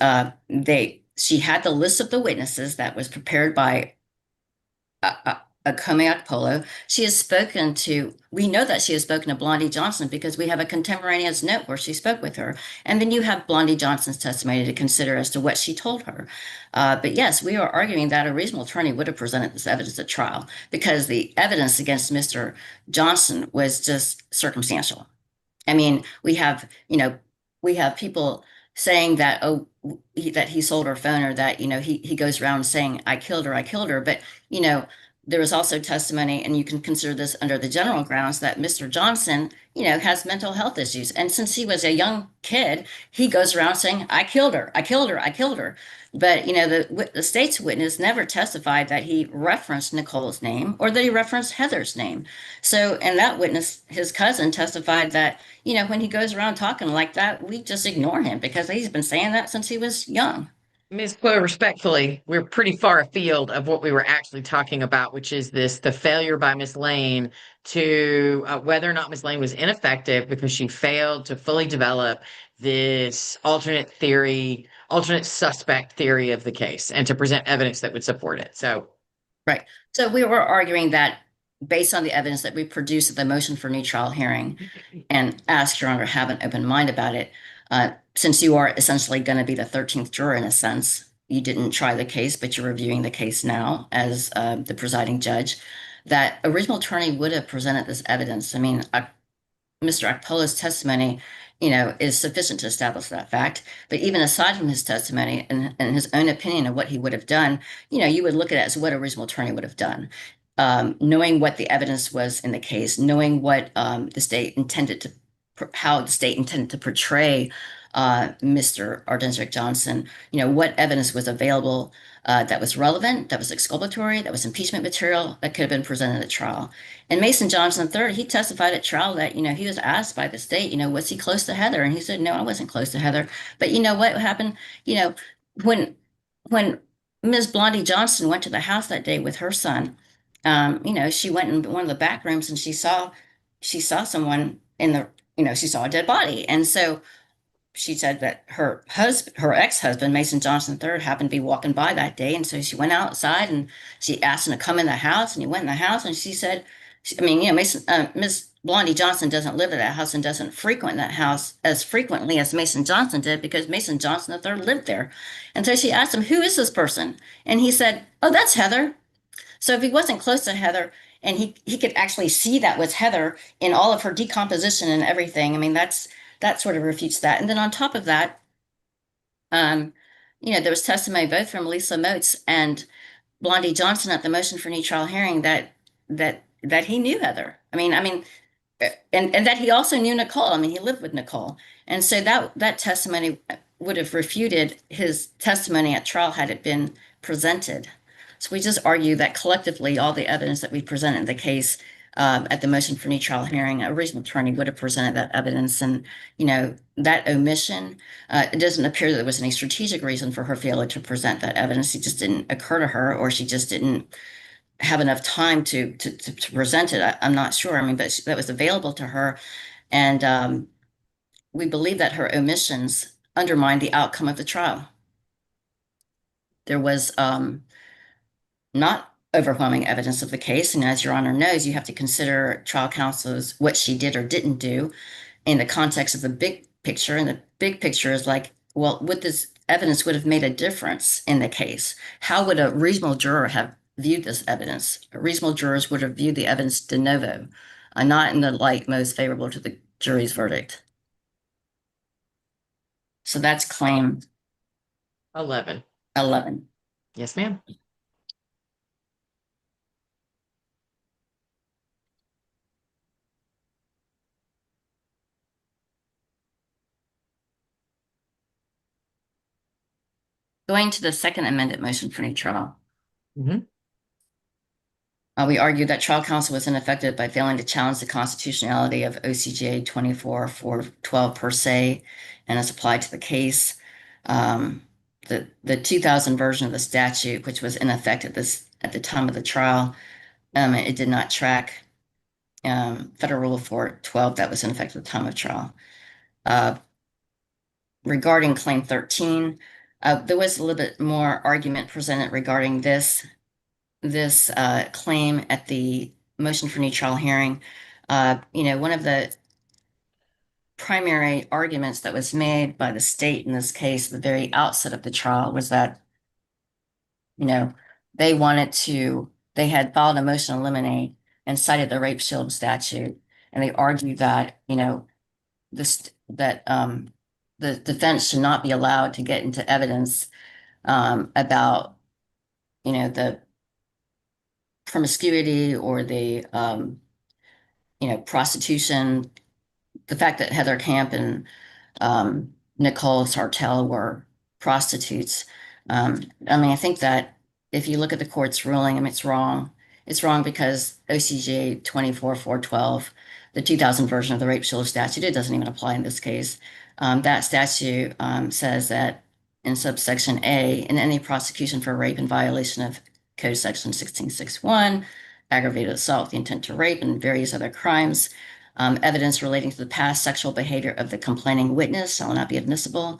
she had the list of the witnesses that was prepared by a Comac Polo. We know that she has spoken to Blondie Johnson because we have a contemporaneous note where she spoke with her. And then you have Blondie Johnson's testimony to consider as to what she told her. But yes, we are arguing that a reasonable attorney would have presented this evidence at trial because the evidence against Mr. Johnson was just circumstantial. I mean, we have people saying that, oh, that he sold her phone, or that, he goes around saying, I killed her, I killed her. But, you know, there was also testimony, and you can consider this under the general grounds, that Mr. Johnson, has mental health issues. And since he was a young kid, he goes around saying, I killed her, I killed her, I killed her. But, the state's witness never testified that he referenced Nicole's name or that he referenced Heather's name. So, and that witness, his cousin, testified that, when he goes around talking like that, we just ignore him because he's been saying that since he was young. Ms. Chloe, respectfully, we're pretty far afield of what we were actually talking about, which is the failure by Miss Lane to whether or not Miss Lane was ineffective because she failed to fully develop this alternate suspect theory of the case and to present evidence that would support it. So, Right. So we were arguing that based on the evidence that we produced at the motion for new trial hearing, and ask Your Honor to have an open mind about it, since you are essentially going to be the 13th juror in a sense, you didn't try the case, but you're reviewing the case now as the presiding judge, that a reasonable attorney would have presented this evidence. I mean, Mr. Akpola's testimony, is sufficient to establish that fact. But even aside from his testimony and his own opinion of what he would have done, you would look at it as what a reasonable attorney would have done. Knowing what the evidence was in the case, knowing what how the state intended to portray Mr. Ardensrick Johnson, what evidence was available that was relevant, that was exculpatory, that was impeachment material that could have been presented at trial. And Mason Johnson III, he testified at trial that, he was asked by the state, was he close to Heather? And he said, no, I wasn't close to Heather. But you know what happened? You know, when when Ms. Blondie Johnson went to the house that day with her son, she went in one of the back rooms and she saw someone in the, she saw a dead body. And so she said that her ex-husband, Mason Johnson III, happened to be walking by that day. And so she went outside and she asked him to come in the house, and he went in the house and she said, Miss Blondie Johnson doesn't live at that house and doesn't frequent that house as frequently as Mason Johnson did because Mason Johnson III lived there. And so she asked him, who is this person? And he said, oh, that's Heather. So if he wasn't close to Heather and he could actually see that was Heather in all of her decomposition and everything, I mean, that sort of refutes that. And then on top of that, um, there was testimony both from Lisa Moats and Blondie Johnson at the motion for new trial hearing that he knew Heather. I mean, and that he also knew Nicole. I mean, he lived with Nicole, and so that testimony would have refuted his testimony at trial had it been presented. So we just argue that collectively, all the evidence that we presented in the case at the motion for new trial hearing, a reasonable attorney would have presented that evidence, and that omission. It doesn't appear that there was any strategic reason for her failure to present that evidence. It just didn't occur to her, or she just didn't have enough time to present it. I'm not sure. I mean, but that was available to her. And we believe that her omissions undermined the outcome of the trial. There was not overwhelming evidence of the case. And as Your Honor knows, you have to consider trial counsel's what she did or didn't do in the context of the big picture. And the big picture is like, well, would this evidence would have made a difference in the case? How would a reasonable juror have viewed this evidence? Reasonable jurors would have viewed the evidence de novo, not in the light most favorable to the jury's verdict. So that's claim 11. 11. Yes, ma'am. Going to the second amended motion for new trial. Mhm. We argue that trial counsel was ineffective by failing to challenge the constitutionality of OCJ 24-412 per se, and as applied to the case. The 2000 version of the statute, which was in effect at the time of the trial, it did not track Federal Rule 412 that was in effect at the time of trial. Regarding Claim 13, there was a little bit more argument presented regarding this claim at the motion for new trial hearing. One of the primary arguments that was made by the state in this case, at the very outset of the trial, was that, you know, they had filed a motion to eliminate and cited the rape shield statute. And they argued that, the defense should not be allowed to get into evidence about, the promiscuity or the prostitution, the fact that Heather Camp and Nicole Sartell were prostitutes. I think that if you look at the court's ruling, it's wrong. It's wrong because OCJ 24-412, the 2000 version of the rape shield statute, it doesn't even apply in this case. That statute says that in subsection A, in any prosecution for rape in violation of Code Section 1661, aggravated assault, the intent to rape, and various other crimes, evidence relating to the past sexual behavior of the complaining witness shall not be admissible,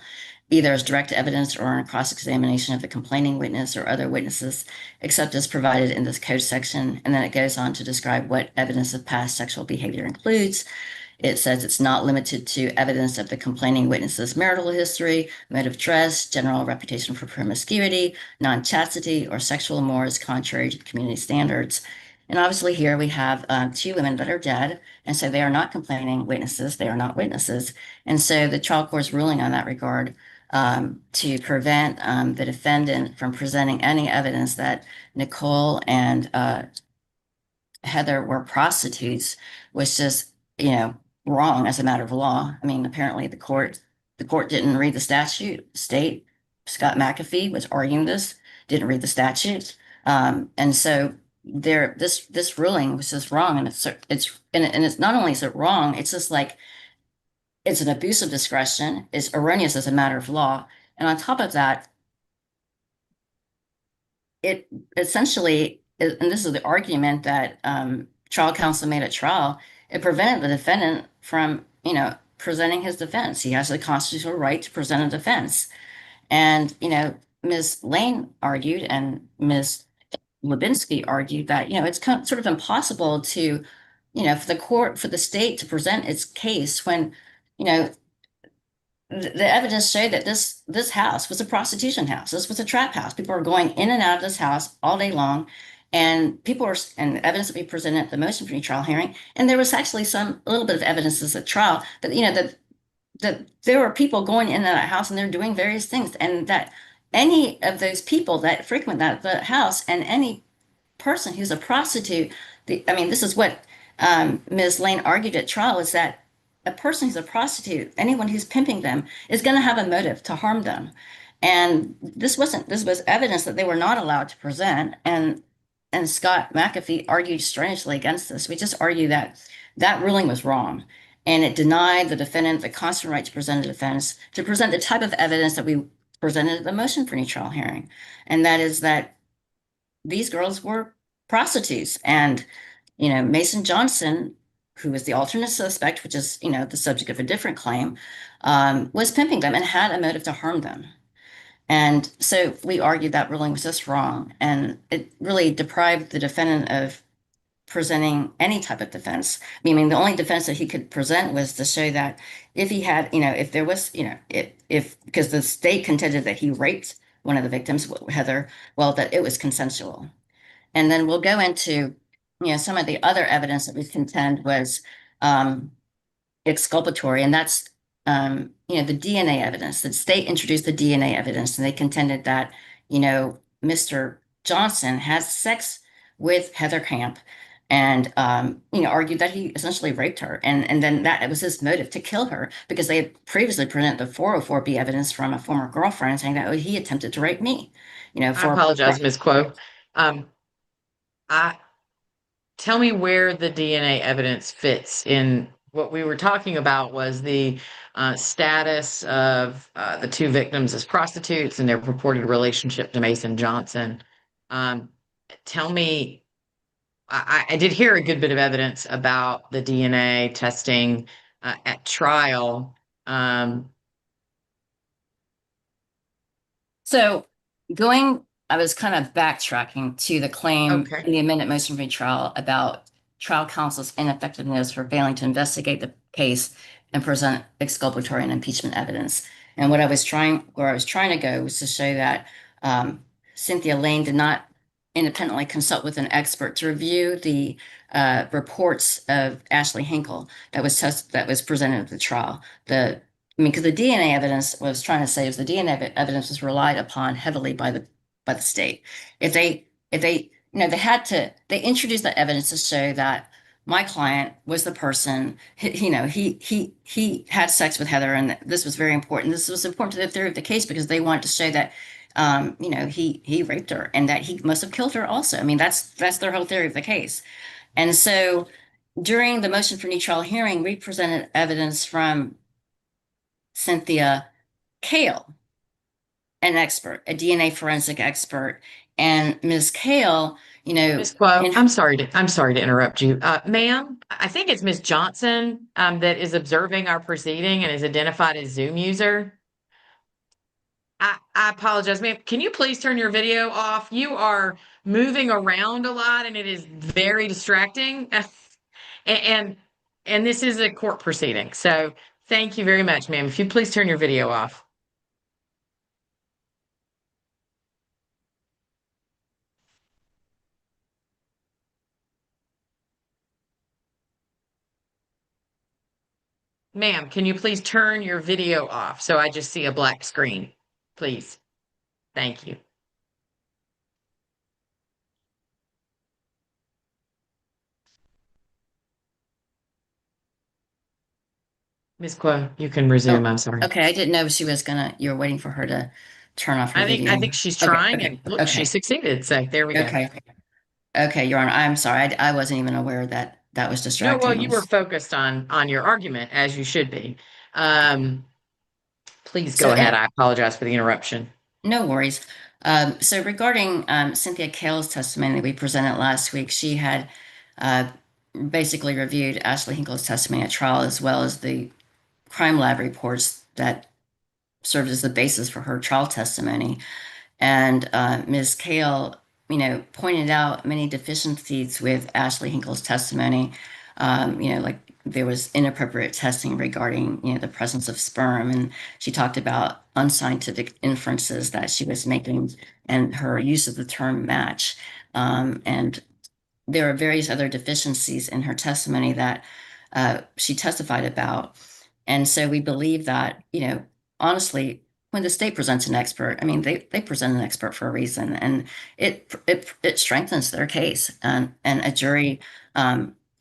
either as direct evidence or in cross-examination of the complaining witness or other witnesses, except as provided in this code section. And then it goes on to describe what evidence of past sexual behavior includes. It says it's not limited to evidence of the complaining witness's marital history, mode of dress, general reputation for promiscuity, non-chastity, or sexual mores contrary to community standards. And obviously here we have two women that are dead, and so they are not complaining witnesses. They are not witnesses. And so the trial court's ruling on that regard to prevent the defendant from presenting any evidence that Nicole and Heather were prostitutes was just, wrong as a matter of law. I mean, apparently the The court didn't read the statute. State Scott McAfee was arguing this, didn't read the statute. And so this ruling was just wrong. And it's not only is it wrong, it's just like it's an abuse of discretion, it's erroneous as a matter of law. And on top of that, it essentially, and this is the argument that trial counsel made at trial, it prevented the defendant from, presenting his defense. He has the constitutional right to present a defense. And, Ms. Lane argued and Ms. Lubinsky argued that, it's sort of impossible to, for the court, for the state to present its case when, you know, the evidence showed that this house was a prostitution house. This was a trap house. People are going in and out of this house all day long, and and evidence that we presented at the motion for trial hearing, and there was actually a little bit of evidence at trial that that there were people going in and out of that house and they're doing various things, and that any of those people that frequent the house and any person who's a prostitute, this is what Ms. Lane argued at trial, is that a person who's a prostitute, anyone who's pimping them, is going to have a motive to harm them. And this was evidence that they were not allowed to present. And Scott McAfee argued strenuously against this. We just argue that that ruling was wrong. And it denied the defendant the constant right to present a defense, to present the type of evidence that we presented at the motion for trial hearing. And that is that these girls were prostitutes. And, Mason Johnson, who was the alternate suspect, which is, the subject of a different claim, was pimping them and had a motive to harm them. And so we argued that ruling was just wrong. And it really deprived the defendant of presenting any type of defense. Meaning the only defense that he could present was to show that if he had, if there was, if because the state contended that he raped one of the victims, Heather, well, that it was consensual. And then we'll go into, some of the other evidence that we contend was exculpatory, and that's, the DNA evidence. The state introduced the DNA evidence, and they contended that, Mr. Johnson has sex with Heather Camp, and argued that he essentially raped her, and then that it was his motive to kill her because they had previously presented the 404B evidence from a former girlfriend saying that, oh, he attempted to rape me, I for apologize, Ms. Quo. Um, I tell me where the DNA evidence fits in what we were talking about was the status of the two victims as prostitutes and their purported relationship to Mason Johnson. Um, tell me, I did hear a good bit of evidence about the DNA testing at trial. Um, So I was kind of backtracking to the claim okay. in the amended motion for trial about trial counsel's ineffectiveness for failing to investigate the case and present exculpatory and impeachment evidence. And where I was trying to go was to show that Cynthia Lane did not independently consult with an expert to review the reports of Ashley Hinkle that was presented at the trial. Because the DNA evidence, what I was trying to say is the DNA evidence was relied upon heavily by the state. They introduced that evidence to show that my client was the person, he had sex with Heather, and this was very important. This was important to the theory of the case because they wanted to show that, he raped her and that he must have killed her also. That's their whole theory of the case. And so during the motion for new trial hearing, we presented evidence from Cynthia Kale, an expert, a DNA forensic expert, and Ms. Kale, Ms. Quo, in I'm sorry to interrupt you. Ma'am, I think it's Ms. Johnson that is observing our proceeding and is identified as Zoom user. I apologize, ma'am. Can you please turn your video off? You are moving around a lot and it is very distracting. And and this is a court proceeding. So thank you very much, ma'am. If you please turn your video off. Ma'am, can you please turn your video off so I just see a black screen? Please. Thank you. Ms. Quo, you can Oh, resume. I'm sorry. okay. I didn't know if she was gonna, you were waiting for her to turn off her I video. think she's Okay, trying, okay, and look, she okay, succeeded. So there we go. okay, okay, Your Honor. I'm sorry. I wasn't even aware that that was No, well, distracting you me. were focused on your argument as you should be. Um, please So, go ahead. I apologize for the interruption. no worries. So regarding Cynthia Cale's testimony that we presented last week, she had uh, basically reviewed Ashley Hinkle's testimony at trial as well as the crime lab reports that served as the basis for her trial testimony. And Ms. Kale, pointed out many deficiencies with Ashley Hinkle's testimony. Like there was inappropriate testing regarding, the presence of sperm, and she talked about unscientific inferences that she was making, and her use of the term match. And there are various other deficiencies in her testimony that she testified about. And so we believe that, honestly, when the state presents an expert, I mean, they present an expert for a reason, and it strengthens their case. And a jury,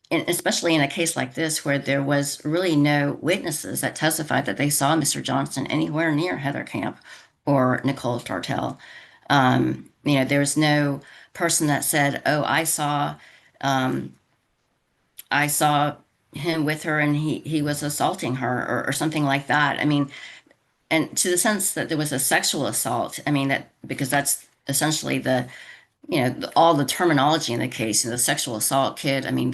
especially in a case like this, where there was really no witnesses that testified that they saw Mr. Johnson anywhere near Heather Camp or Nicole Tartell. There was no person that said, "Oh, um, I saw him with her and he was assaulting her," or something like that. I mean, and to the sense that there was a sexual assault, I mean, that because that's essentially all the terminology in the case, the sexual assault kid. I mean,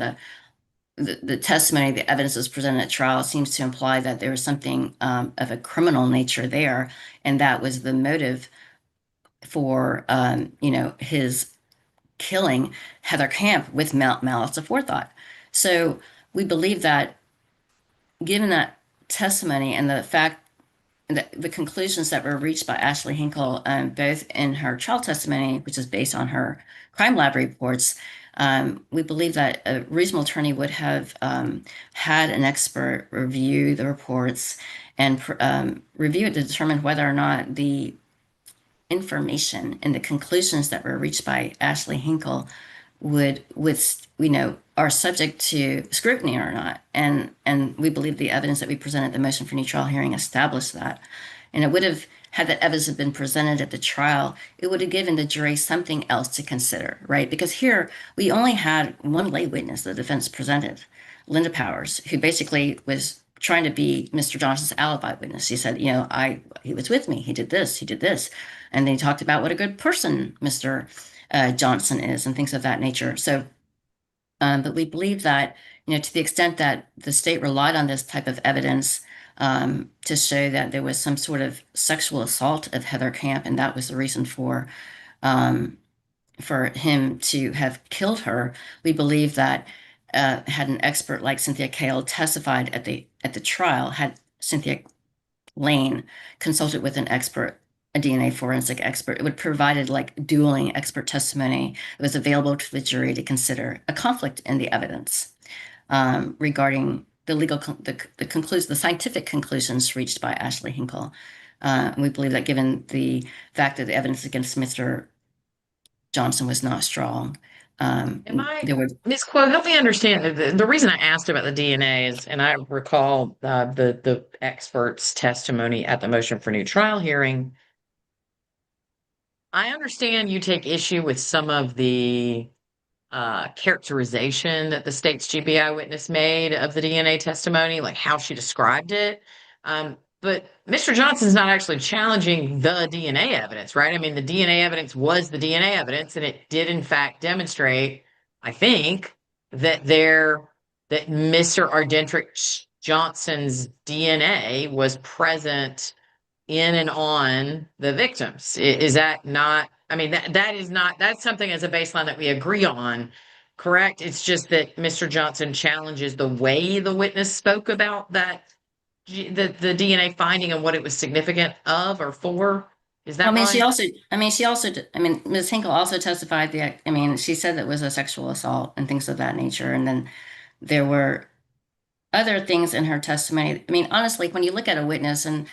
the testimony, the evidence that's presented at trial seems to imply that there was something of a criminal nature there, and that was the motive for, his killing Heather Camp with malice aforethought. So we believe that given that testimony and the fact that the conclusions that were reached by Ashley Hinkle, both in her trial testimony, which is based on her crime lab reports, we believe that a reasonable attorney would have had an expert review the reports and review it to determine whether or not the information and the conclusions that were reached by Ashley Hinkle would with are subject to scrutiny or not. And we believe the evidence that we presented at the motion for new trial hearing established that. And it would have, had that evidence have been presented at the trial, it would have given the jury something else to consider, right? Because here we only had one lay witness the defense presented, Linda Powers, who basically was trying to be Mr. Johnson's alibi witness. He said, he was with me, he did this, he did this. And then he talked about what a good person Mr. Johnson is and things of that nature. So, but we believe that, to the extent that the state relied on this type of evidence to show that there was some sort of sexual assault of Heather Camp, and that was the reason um, for him to have killed her, we believe that had an expert like Cynthia Cale testified at the trial, had Cynthia Lane consulted with an expert, a DNA forensic expert, it would provided like dueling expert testimony that was available to the jury to consider a conflict in the evidence regarding the the scientific conclusions reached by Ashley Hinkle. And we believe that given the fact that the evidence against Mr. Johnson was not strong, Am I, there were. Ms. Quo, help me understand. The reason I asked about the DNA is, and I recall the expert's testimony at the motion for new trial hearing. I understand you take issue with some of the characterization that the state's GBI witness made of the DNA testimony, like how she described it. But Mr. Johnson's not actually challenging the DNA evidence, right? I mean, the DNA evidence was the DNA evidence, and it did in fact demonstrate, I think, that that Mr. Ardentrych Johnson's DNA was present in and on the victims. Is that not, I mean, that is not, that's something as a baseline that we agree on, correct? It's just that Mr. Johnson challenges the way the witness spoke about the DNA finding and what it was significant of or for. Is I that mean, right? Ms. Hinkle also testified that, I mean, she said that it was a sexual assault and things of that nature. And then there were other things in her testimony. I mean, honestly, when you look at a witness and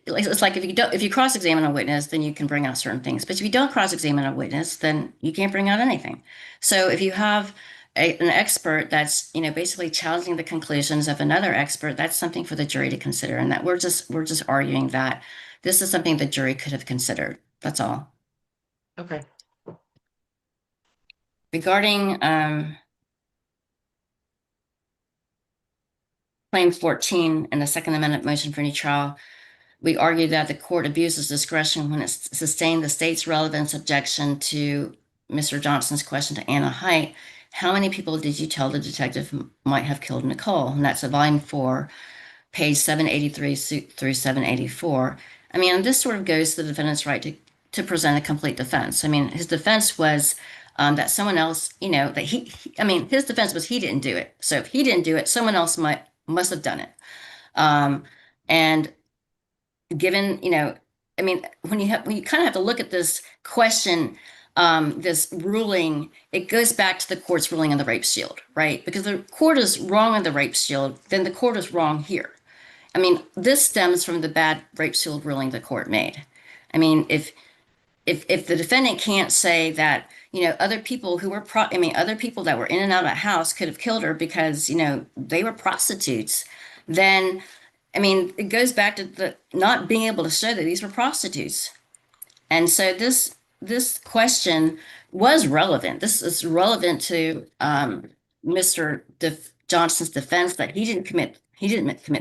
it's like if you cross-examine a witness, then you can bring out certain things. But if you don't cross-examine a witness, then you can't bring out anything. So if you have an expert that's, basically challenging the conclusions of another expert, that's something for the jury to consider. And that we're just arguing that this is something the jury could have considered. That's all. Okay. Regarding Claim 14 and the Second Amendment motion for new trial, we argue that the court abuses discretion when it sustained the state's relevance objection to Mr. Johnson's question to Anna Height. How many people did you tell the detective might have killed Nicole? And that's a volume 4, page 783 through 784. I mean, this sort of goes to the defendant's right to present a complete defense. I mean, his defense was that someone else, that I mean, his defense was he didn't do it. So if he didn't do it, someone else must have done it. Um, and given, I mean, when you kind of have to look at this question, this ruling, it goes back to the court's ruling on the rape shield, right? Because the court is wrong on the rape shield, then the court is wrong here. I mean, this stems from the bad rape shield ruling the court made. I mean, if the defendant can't say that, other people who were other people that were in and out of the house could have killed her because, they were prostitutes, then I mean, it goes back to the not being able to show that these were prostitutes. And so this question was relevant. This is relevant to Mr. Johnson's defense that he didn't commit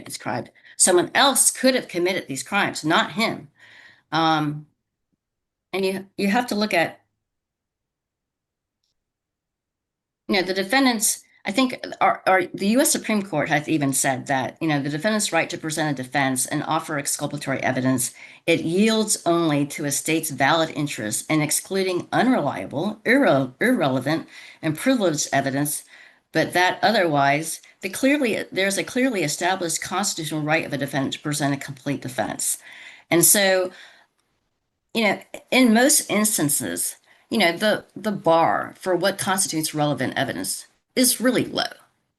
this crime. Someone else could have committed these crimes, not him. Um, and you have to look at, the defendants, I think the U.S. Supreme Court has even said that, the defendant's right to present a defense and offer exculpatory evidence, it yields only to a state's valid interest in excluding unreliable, irrelevant, and privileged evidence, but that otherwise, there's a clearly established constitutional right of a defendant to present a complete defense. And so, in most instances, the bar for what constitutes relevant evidence is really low.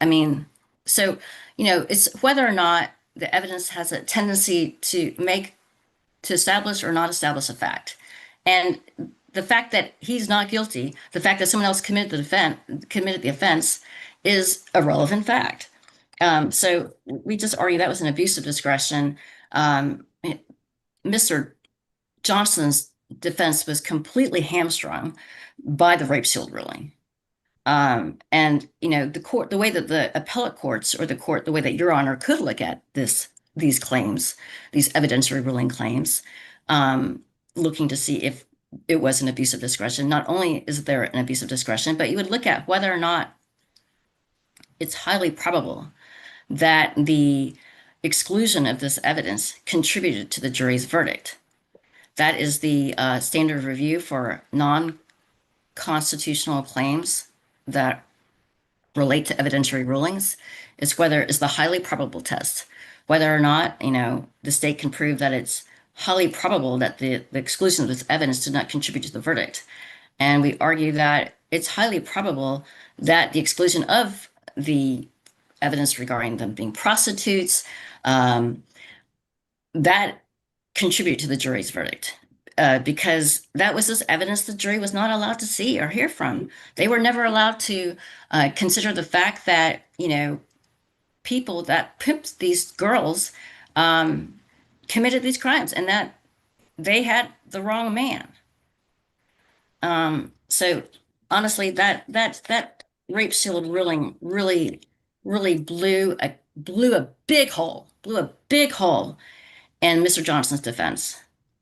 I mean, so, it's whether or not the evidence has a tendency to establish or not establish a fact. And the fact that he's not guilty, the fact that someone else committed the offense is a relevant fact. So we just argue that was an abuse of discretion. Mr. Johnson's defense was completely hamstrung by the rape shield ruling. And the way that the appellate courts or the way that Your Honor could look at these claims, these evidentiary ruling claims, looking to see if it was an abuse of discretion. Not only is there an abuse of discretion, but you would look at whether or not it's highly probable that the exclusion of this evidence contributed to the jury's verdict. That is the standard of review for non-constitutional claims that relate to evidentiary rulings. Is the highly probable test, whether or not the state can prove that it's highly probable that the exclusion of this evidence did not contribute to the verdict. And we argue that it's highly probable that the exclusion of the evidence regarding them being prostitutes, that contribute to the jury's verdict. Because that was just evidence the jury was not allowed to see or hear from. They were never allowed to consider the fact that, people that pimped these girls committed these crimes and that they had the wrong man. So honestly, that rape shield ruling really blew a big hole in Mr. Johnson's defense.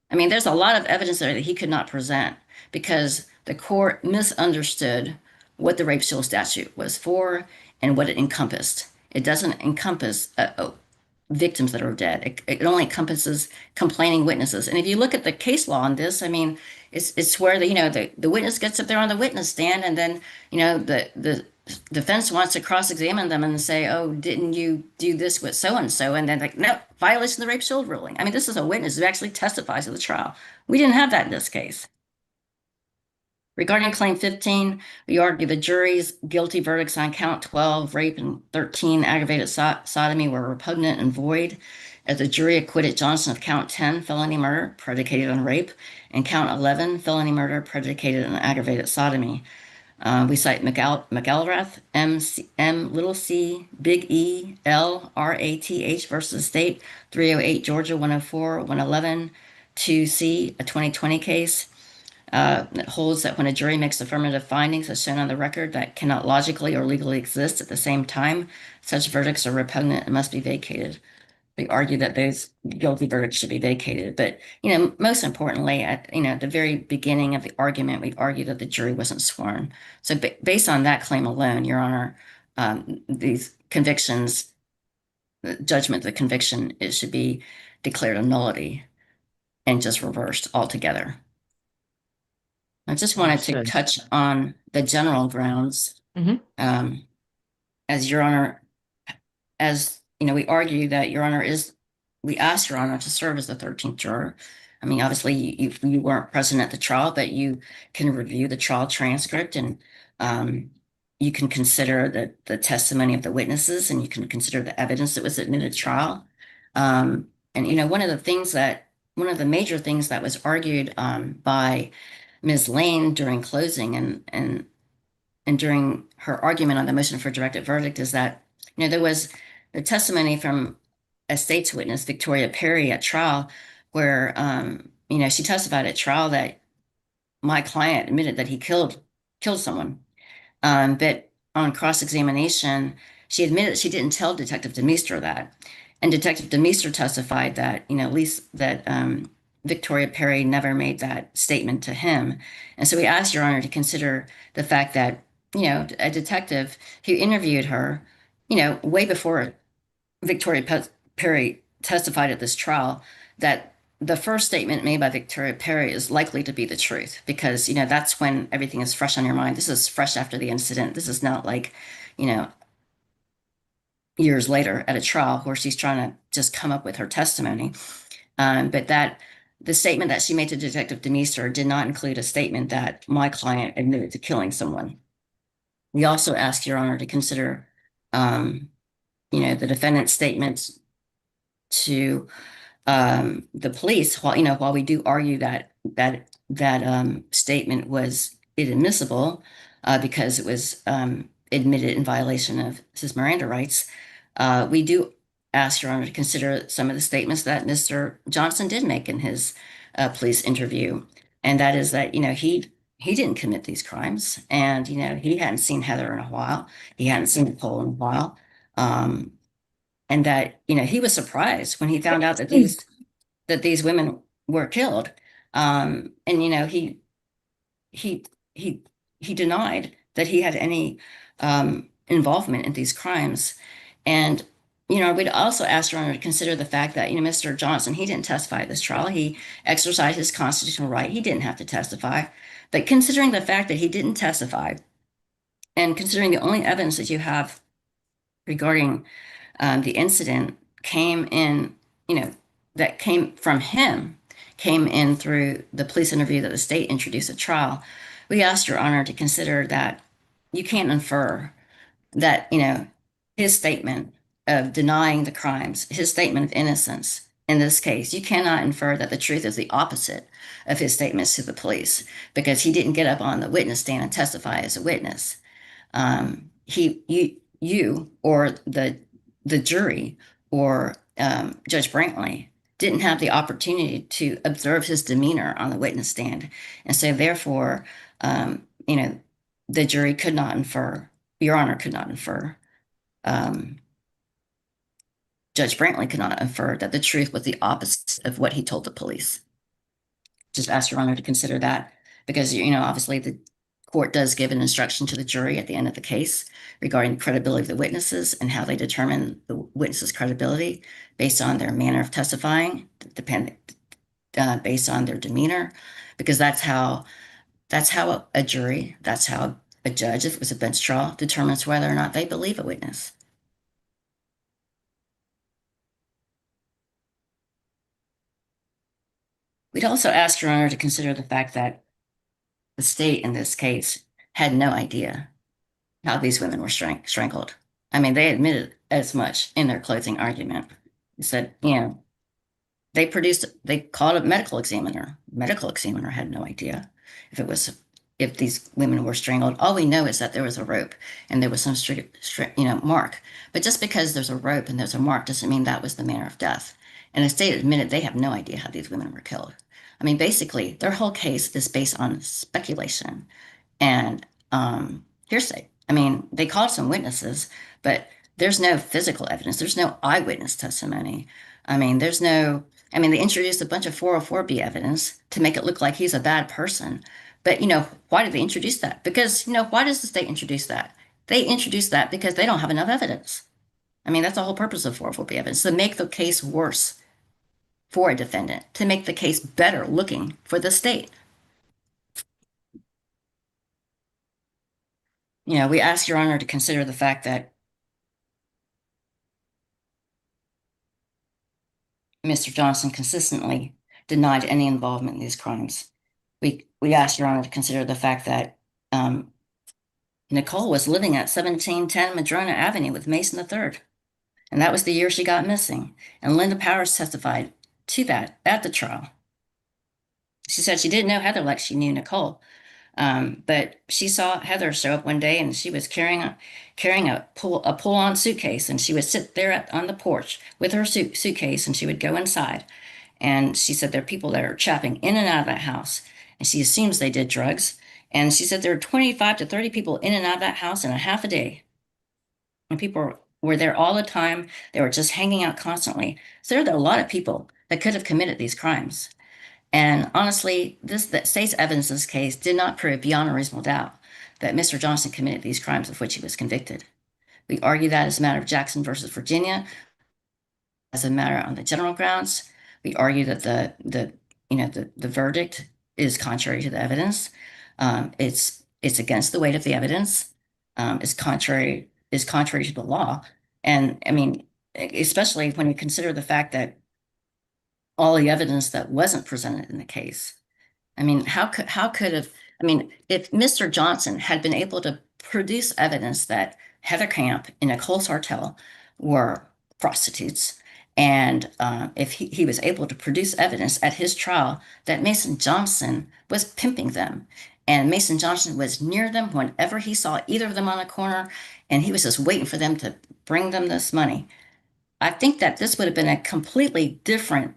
I mean, there's a lot of evidence there that he could not present because the court misunderstood what the rape shield statute was for and what it encompassed. It doesn't encompass victims that are dead. It only encompasses complaining witnesses. And if you look at the case law on this, I mean, it's where the witness gets up there on the witness stand, and then the defense wants to cross-examine them and say, "Oh, didn't you do this with so and so?" And then like, no, violation of the rape shield ruling. I mean, this is a witness who actually testifies at the trial. We didn't have that in this case. Regarding Claim 15, we argue the jury's guilty verdicts on count 12, rape, and 13, aggravated sodomy, were repugnant and void, as the jury acquitted Johnson of count 10, felony murder, predicated on rape, and count 11, felony murder, predicated on aggravated sodomy. We cite McElrath, M little c, big E, L, RATH versus State, 308 Georgia 104, 111, 2C, a 2020 case that holds that when a jury makes affirmative findings as shown on the record that cannot logically or legally exist at the same time, such verdicts are repugnant and must be vacated. We argue that those guilty verdicts should be vacated. But, most importantly, at the very beginning of the argument, we argue that the jury wasn't sworn. So based on that claim alone, Your Honor, these convictions, the judgment, the conviction, it should be declared a nullity and just reversed altogether. I just wanted to Understood. touch on the general grounds. Hmm. Um, as Your Honor, as we argue that Your Honor we asked Your Honor to serve as the 13th juror. I mean, obviously, you weren't present at the trial, but you can review the trial transcript and um, you can consider the testimony of the witnesses and you can consider the evidence that was admitted at trial. And, one of the major things that was argued by Ms. Lane during closing and during her argument on the motion for directed verdict is that, there was the testimony from a state's witness, Victoria Perry, at trial, where, she testified at trial that my client admitted that he killed someone. But on cross-examination, she admitted she didn't tell Detective DeMeester that. And Detective DeMeester testified that, at least that Victoria Perry never made that statement to him. And so we asked Your Honor to consider the fact that, a detective who interviewed her, way before Perry testified at this trial, that the first statement made by Victoria Perry is likely to be the truth because, that's when everything is fresh on your mind. This is fresh after the incident. This is not like, you know, years later at a trial where she's trying to just come up with her testimony. But that the statement that she made to Detective DeMeester did not include a statement that my client admitted to killing someone. We also ask Your Honor to consider, the defendant's statements to the police. While we do argue that statement was inadmissible because it was admitted in violation of his Miranda rights, we do ask Your Honor to consider some of the statements that Mr. Johnson did make in his police interview, and that is that he didn't commit these crimes, and he hadn't seen Heather in a while, he hadn't seen Nicole in a while. Um, and that he was surprised when he found out that these women were killed. And he he he denied that he had any involvement in these crimes. And we'd also ask Your Honor to consider the fact that Mr. Johnson, he didn't testify at this trial. He exercised his constitutional right. He didn't have to testify. But considering the fact that he didn't testify, and considering the only evidence that you have regarding the incident came in, that came from him, came in through the police interview that the state introduced at trial. We asked Your Honor to consider that you can't infer that, his statement of denying the crimes, his statement of innocence in this case, you cannot infer that the truth is the opposite of his statements to the police because he didn't get up on the witness stand and testify as a witness. You or the jury or Judge Brantley didn't have the opportunity to observe his demeanor on the witness stand, and so therefore, the jury could not infer. Your Honor could not infer. Um, Judge Brantley could not infer that the truth was the opposite of what he told the police. Just ask Your Honor to consider that because, obviously the court does give an instruction to the jury at the end of the case regarding the credibility of the witnesses and how they determine the witnesses' credibility based on their manner of testifying, based on their demeanor, because that's how a jury, that's how a judge, if it was a bench trial, determines whether or not they believe a witness. We'd also ask Your Honor to consider the fact that the state in this case had no idea how these women were strangled. I mean, they admitted as much in their closing argument. They said, they called a medical examiner. Medical examiner had no idea if it was if these women were strangled. All we know is that there was a rope and there was some mark. But just because there's a rope and there's a mark doesn't mean that was the manner of death. And the state admitted they have no idea how these women were killed. I mean, basically, their whole case is based on speculation and hearsay. I mean, they called some witnesses, but there's no physical evidence. There's no eyewitness testimony. I mean, they introduced a bunch of 404B evidence to make it look like he's a bad person. But, why did they introduce that? Because, why does the state introduce that? They introduce that because they don't have enough evidence. I mean, that's the whole purpose of 404B evidence, to make the case worse for a defendant, to make the case better looking for the state. We ask Your Honor to consider the fact that Mr. Johnson consistently denied any involvement in these crimes. We ask Your Honor to consider the fact that Nicole was living at 1710 Madrona Avenue with Mason III, and that was the year she got missing. And Linda Powers testified to that at the trial. She said she didn't know Heather like she knew Nicole, but she saw Heather show up one day, and she was carrying a pull-on suitcase, and she would sit there on the porch with her suitcase, and she would go inside. And she said there are people that are chapping in and out of that house, and she assumes they did drugs. And she said there were 25 to 30 people in and out of that house in a half a day. And people were there all the time. They were just hanging out constantly. So there are a lot of people that could have committed these crimes. And honestly, the state's evidence in this case did not prove beyond a reasonable doubt that Mr. Johnson committed these crimes of which he was convicted. We argue that as a matter of Jackson versus Virginia, as a matter on the general grounds. We argue that the verdict is contrary to the evidence. It's against the weight of the evidence. It's contrary to the law. And I mean, especially when you consider the fact that all the evidence that wasn't presented in the case. I mean, if Mr. Johnson had been able to produce evidence that Heather Camp and Nicole Sartell were prostitutes, and if he was able to produce evidence at his trial that Mason Johnson was pimping them, and Mason Johnson was near them whenever he saw either of them on a corner, and he was just waiting for them to bring them this money, I think that this would have been a completely different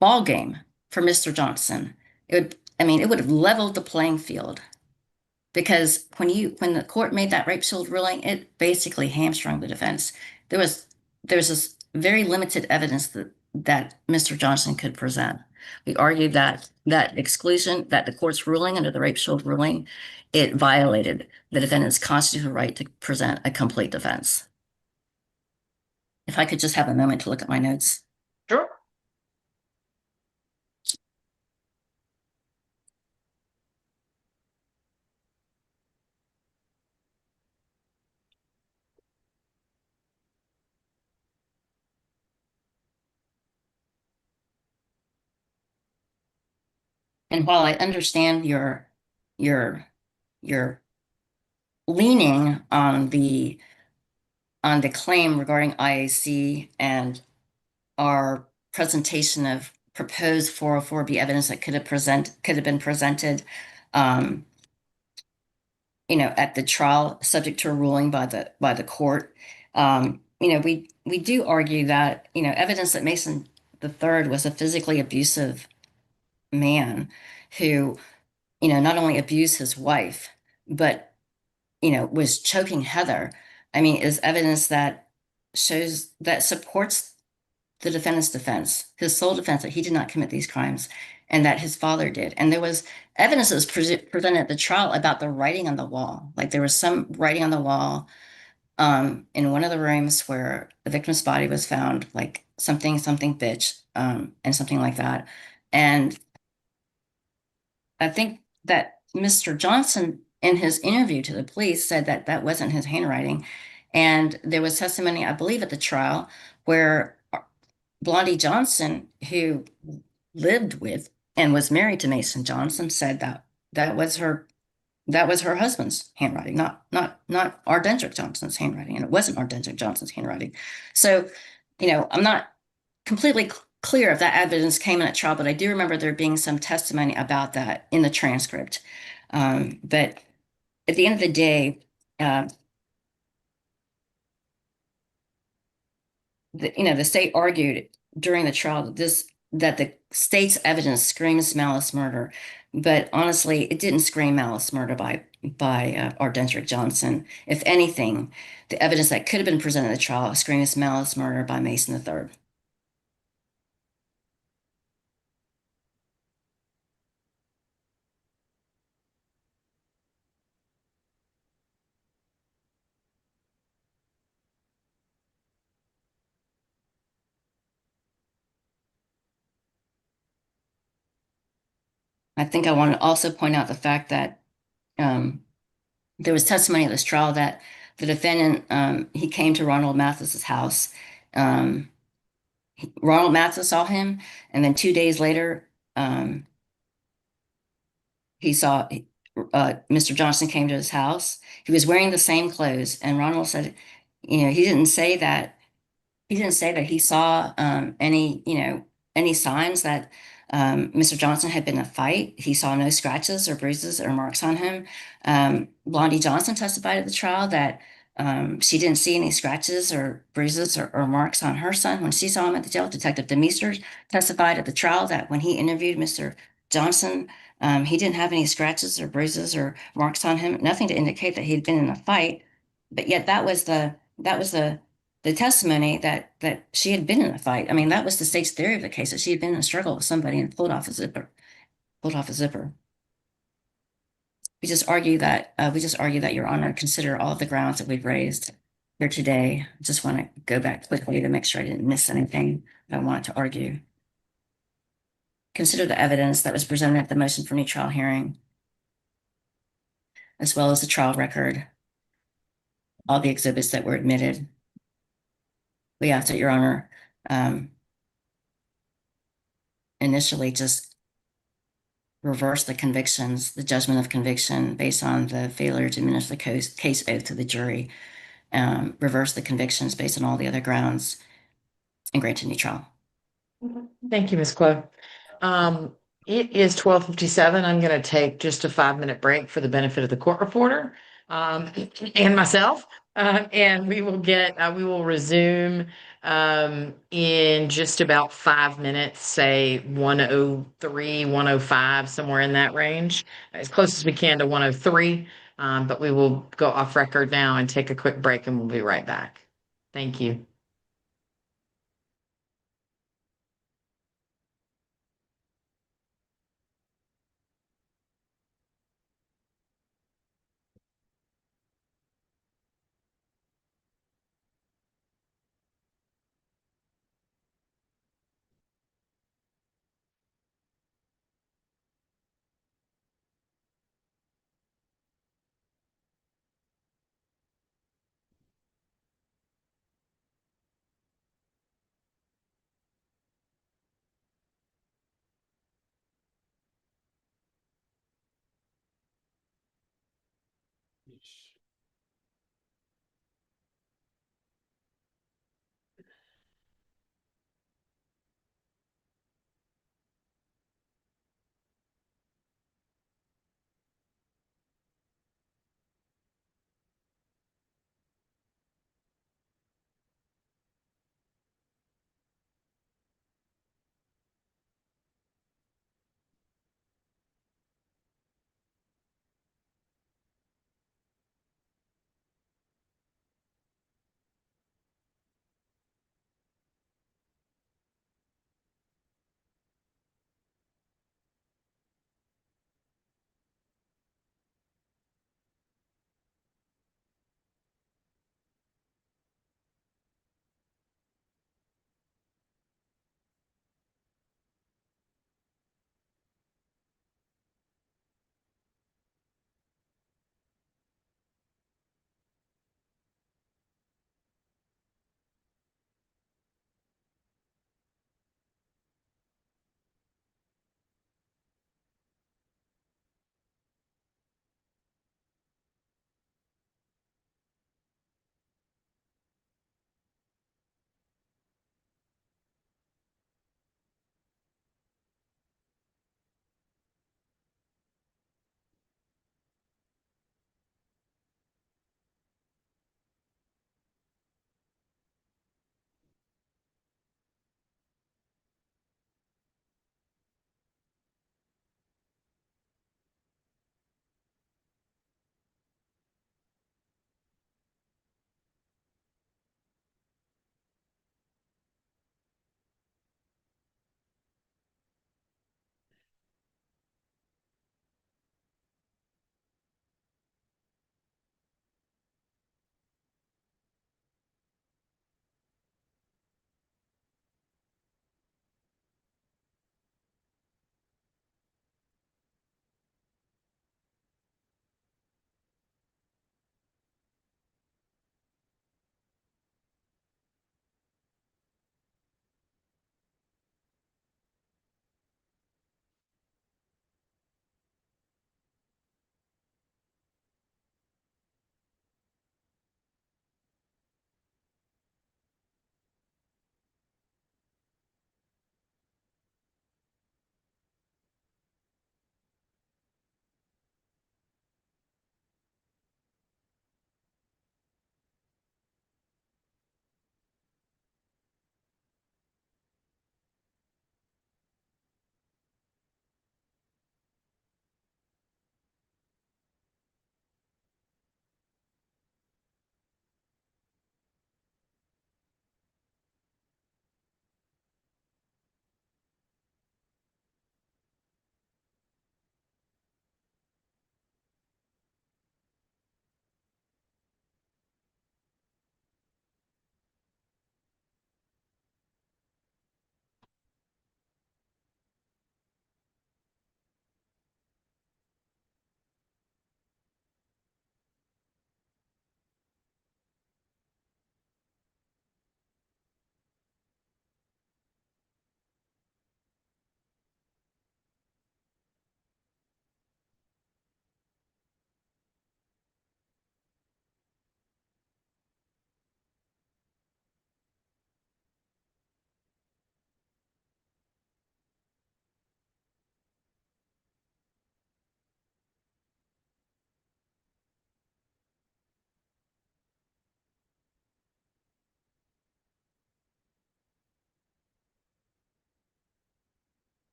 ball game for Mr. Johnson. It would have leveled the playing field because when the court made that rape shield ruling, it basically hamstrung the defense. There was this very limited evidence that Mr. Johnson could present. We argued that exclusion, that the court's ruling under the rape shield ruling, it violated the defendant's constitutional right to present a complete defense. If I could just have a moment to look at my notes. Sure. And while I understand your your leaning on the claim regarding IAC and our presentation of proposed 404B evidence that could have been presented, um, at the trial, subject to a ruling by the court. We do argue that evidence that Mason III was a physically abusive man who not only abused his wife, but was choking Heather. I mean, is evidence that supports the defendant's defense, his sole defense, that he did not commit these crimes and that his father did. And there was evidence that was presented at the trial about the writing on the wall. Like there was some writing on the wall in one of the rooms where the victim's body was found, like something, bitch, and something like that. And I think that Mr. Johnson, in his interview to the police, said that that wasn't his handwriting. And there was testimony, I believe, at the trial where Blondie Johnson, who lived with and was married to Mason Johnson, said that that was her husband's handwriting, not Ardendrick Johnson's handwriting, and it wasn't Ardendrick Johnson's handwriting. So, I'm not completely clear if that evidence came in at trial, but I do remember there being some testimony about that in the transcript. But at the end of the day, uh, the state argued during the trial that the state's evidence screams malice murder, but honestly, it didn't scream malice murder by Ardendrick Johnson. If anything, the evidence that could have been presented at the trial screams malice murder by Mason III. I think I want to also point out the fact that um, there was testimony at this trial that the defendant he came to Ronald Mathis's house. Um, Ronald Mathis saw him, and then 2 days later, um, he saw Mr. Johnson came to his house. He was wearing the same clothes, and Ronald said, he didn't say that he saw any signs that Mr. Johnson had been in a fight. He saw no scratches or bruises or marks on him. Blondie Johnson testified at the trial that she didn't see any scratches or bruises or marks on her son when she saw him at the jail. Detective Demeester testified at the trial that when he interviewed Mr. Johnson, he didn't have any scratches or bruises or marks on him, nothing to indicate that he'd been in a fight. But yet that was the testimony that she had been in a fight. I mean, that was the state's theory of the case, that she had been in a struggle with somebody and pulled off a zipper. We just argue that Your Honor consider all of the grounds that we've raised here today. I just want to go back quickly to make sure I didn't miss anything that I wanted to argue. Consider the evidence that was presented at the motion for new trial hearing, as well as the trial record, all the exhibits that were admitted. We ask that Your Honor initially just reverse the convictions, the judgment of conviction based on the failure to administer the case oath to the jury, reverse the convictions based on all the other grounds, and grant a new trial. Thank you, Ms. Clough. Um, it is 12:57. I'm going to take just a 5-minute break for the benefit of the court reporter, um, and myself. And we will resume, in just about 5 minutes, say 1:03, 1:05, somewhere in that range, as close as we can to 1:03. But we will go off record now and take a quick break, and we'll be right back. Thank you.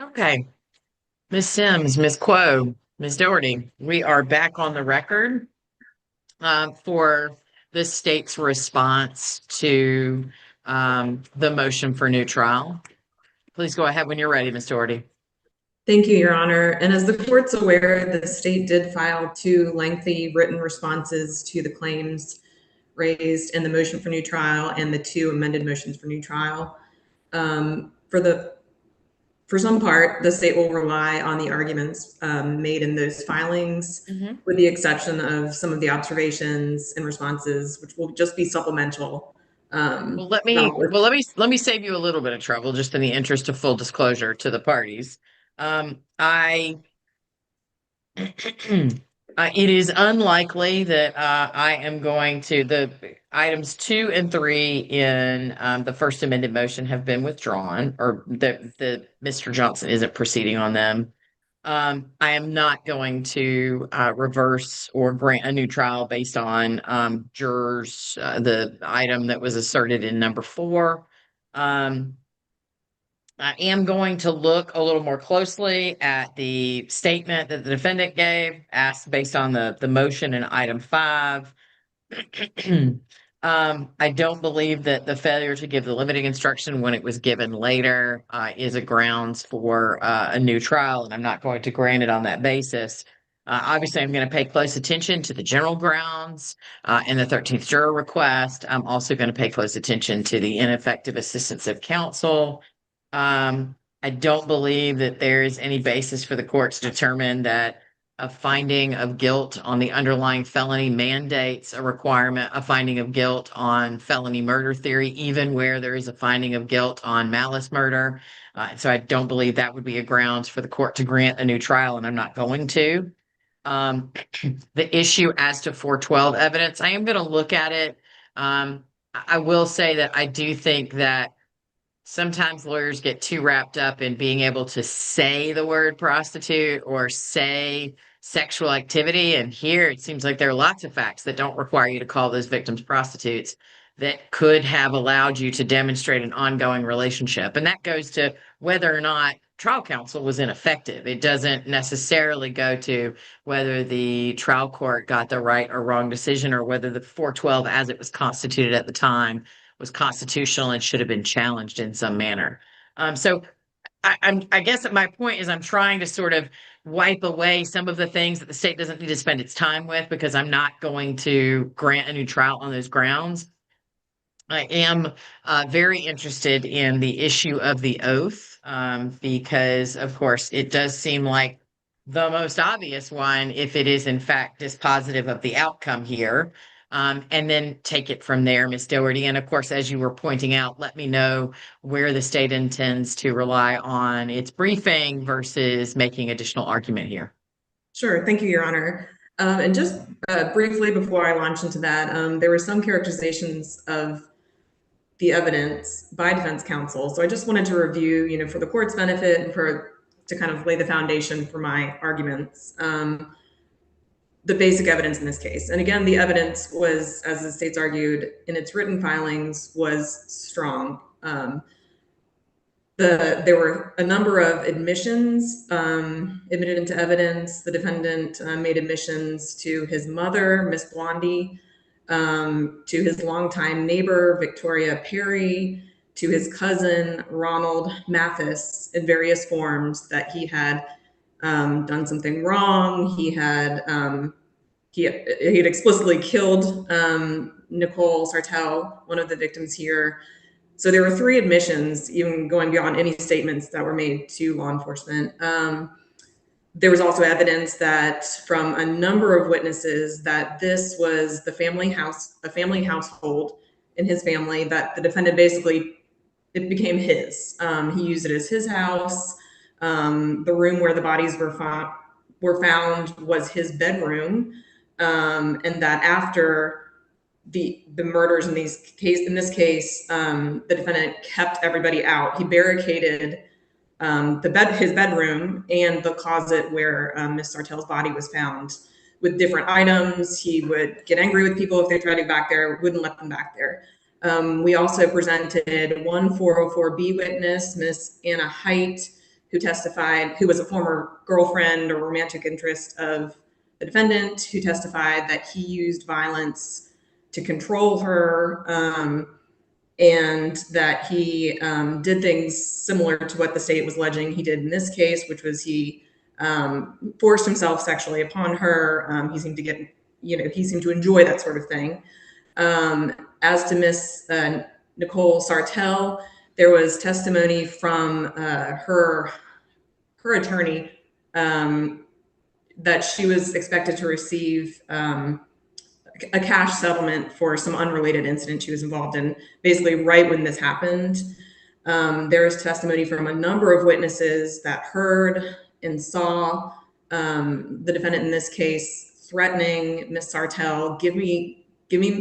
Okay, Ms. Sims, Ms. Quo, Ms. Doherty, we are back on the record for the state's response to the motion for new trial. Please go ahead when you're ready, Ms. Doherty. Thank you, Your Honor. And as the court's aware, the state did file two lengthy written responses to the claims raised in the motion for new trial and the two amended motions for new trial. For some part, the state will rely on the arguments made in those filings, Mhm. with the exception of some of the observations and responses, which will just be supplemental. Well, let me About well let me save you a little bit of trouble, just in the interest of full disclosure to the parties. I it is unlikely that I am going to the items 2 and 3 in the first amended motion have been withdrawn, or the Mr. Johnson isn't proceeding on them. I am not going to reverse or grant a new trial based on jurors, the item that was asserted in number 4. Um, I am going to look a little more closely at the statement that the defendant gave, asked based on the motion in item 5. I don't believe that the failure to give the limiting instruction when it was given later is a grounds for a new trial, and I'm not going to grant it on that basis. Obviously, I'm going to pay close attention to the general grounds and the 13th juror request. I'm also going to pay close attention to the ineffective assistance of counsel. I don't believe that there is any basis for the court to determine that a finding of guilt on the underlying felony mandates a requirement, a finding of guilt on felony murder theory, even where there is a finding of guilt on malice murder. So I don't believe that would be a grounds for the court to grant a new trial, and I'm not going to. Um, the issue as to 412 evidence, I am going to look at it. I will say that I do think that sometimes lawyers get too wrapped up in being able to say the word prostitute or say sexual activity. And here it seems like there are lots of facts that don't require you to call those victims prostitutes that could have allowed you to demonstrate an ongoing relationship. And that goes to whether or not trial counsel was ineffective. It doesn't necessarily go to whether the trial court got the right or wrong decision, or whether the 412 as it was constituted at the time was constitutional and should have been challenged in some manner. So I guess that my point is I'm trying to sort of wipe away some of the things that the state doesn't need to spend its time with, because I'm not going to grant a new trial on those grounds. I am very interested in the issue of the oath, because, of course, it does seem like the most obvious one if it is, in fact, dispositive of the outcome here. And then take it from there, Ms. Doherty. And of course, as you were pointing out, let me know where the state intends to rely on its briefing versus making additional argument here. Sure. Thank you, Your Honor. And just briefly before I launch into that, there were some characterizations of the evidence by defense counsel. So I just wanted to review, for the court's benefit and to kind of lay the foundation for my arguments, the basic evidence in this case. And again, the evidence was, as the state's argued in its written filings, was strong. There were a number of admissions admitted into evidence. The defendant made admissions to his mother, Miss Blondie, to his longtime neighbor, Victoria Perry, to his cousin, Ronald Mathis, in various forms that he had done something wrong. He had explicitly killed Nicole Sartell, one of the victims here. So there were 3 admissions, even going beyond any statements that were made to law enforcement. There was also evidence that from a number of witnesses that this was a family household in his family, that the defendant basically, it became his. He used it as his house. The room where the bodies were found was his bedroom, and that after the murders in this case, the defendant kept everybody out. He barricaded his bedroom and the closet where Miss Sartell's body was found with different items. He would get angry with people if they tried to go back there, wouldn't let them back there. We also presented one 404B witness, Miss Anna Height, who testified, who was a former girlfriend or romantic interest of the defendant, who testified that he used violence to control her, and that he did things similar to what the state was alleging he did in this case, which was he forced himself sexually upon her. He seemed to get, he seemed to enjoy that sort of thing. As to Miss Nicole Sartell, there was testimony from her attorney that she was expected to receive a cash settlement for some unrelated incident she was involved in, basically right when this happened. There is testimony from a number of witnesses that heard and saw the defendant in this case threatening Miss Sartell, give me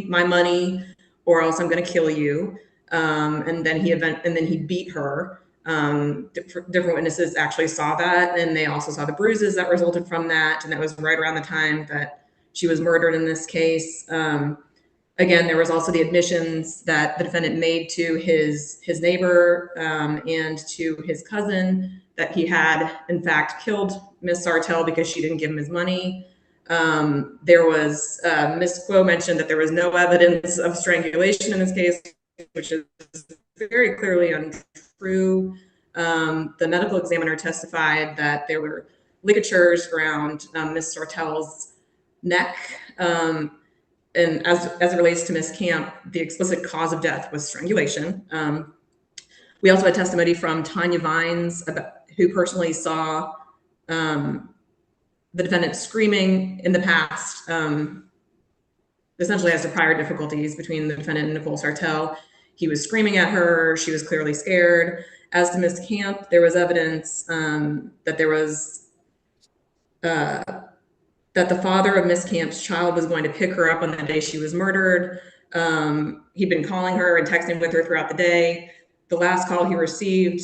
my money or else I'm going to kill you. And then he beat her. Different witnesses actually saw that, and they also saw the bruises that resulted from that. And that was right around the time that she was murdered in this case. Again, there was also the admissions that the defendant made to his neighbor and to his cousin that he had, in fact, killed Miss Sartell because she didn't give him his money. There was, Ms. Quo mentioned that there was no evidence of strangulation in this case, which is very clearly untrue. The medical examiner testified that there were ligatures around Miss Sartell's neck. And as it relates to Miss Camp, the explicit cause of death was strangulation. We also had testimony from Tanya Vines, who personally saw the defendant screaming in the past, essentially as to prior difficulties between the defendant and Nicole Sartell. He was screaming at her. She was clearly scared. As to Miss Camp, there was evidence that there was that the father of Miss Camp's child was going to pick her up on the day she was murdered. He'd been calling her and texting with her throughout the day. The last call he received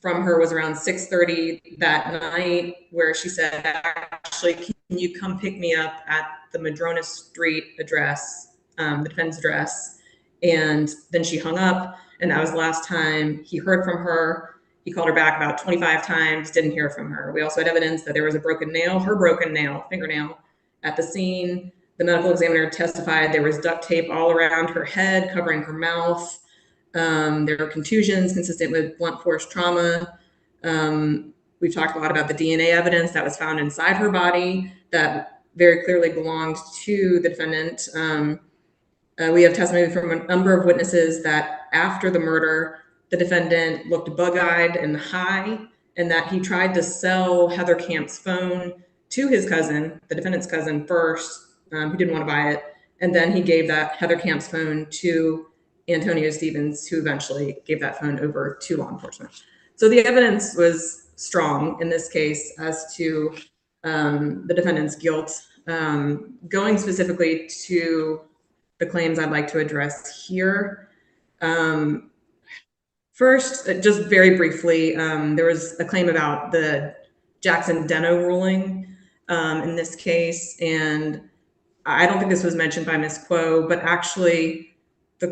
from her was around 6:30 that night, where she said, "Actually, can you come pick me up at the Madrona Street address, the defendant's address?" And then she hung up, and that was the last time he heard from her. He called her back about 25 times, didn't hear from her. We also had evidence that there was a broken nail, her broken nail, fingernail, at the scene. The medical examiner testified there was duct tape all around her head, covering her mouth. There were contusions consistent with blunt force trauma. We've talked a lot about the DNA evidence that was found inside her body that very clearly belonged to the defendant. We have testimony from a number of witnesses that after the murder, the defendant looked bug-eyed and high, and that he tried to sell Heather Camp's phone to his cousin, the defendant's cousin, first, who didn't want to buy it. And then he gave that Heather Camp's phone to Antonio Stevens, who eventually gave that phone over to law enforcement. So the evidence was strong in this case as to the defendant's guilt. Going specifically to the claims I'd like to address here. First, just very briefly, there was a claim about the Jackson-Deno ruling in this case, and I don't think this was mentioned by Ms. Quo, but actually the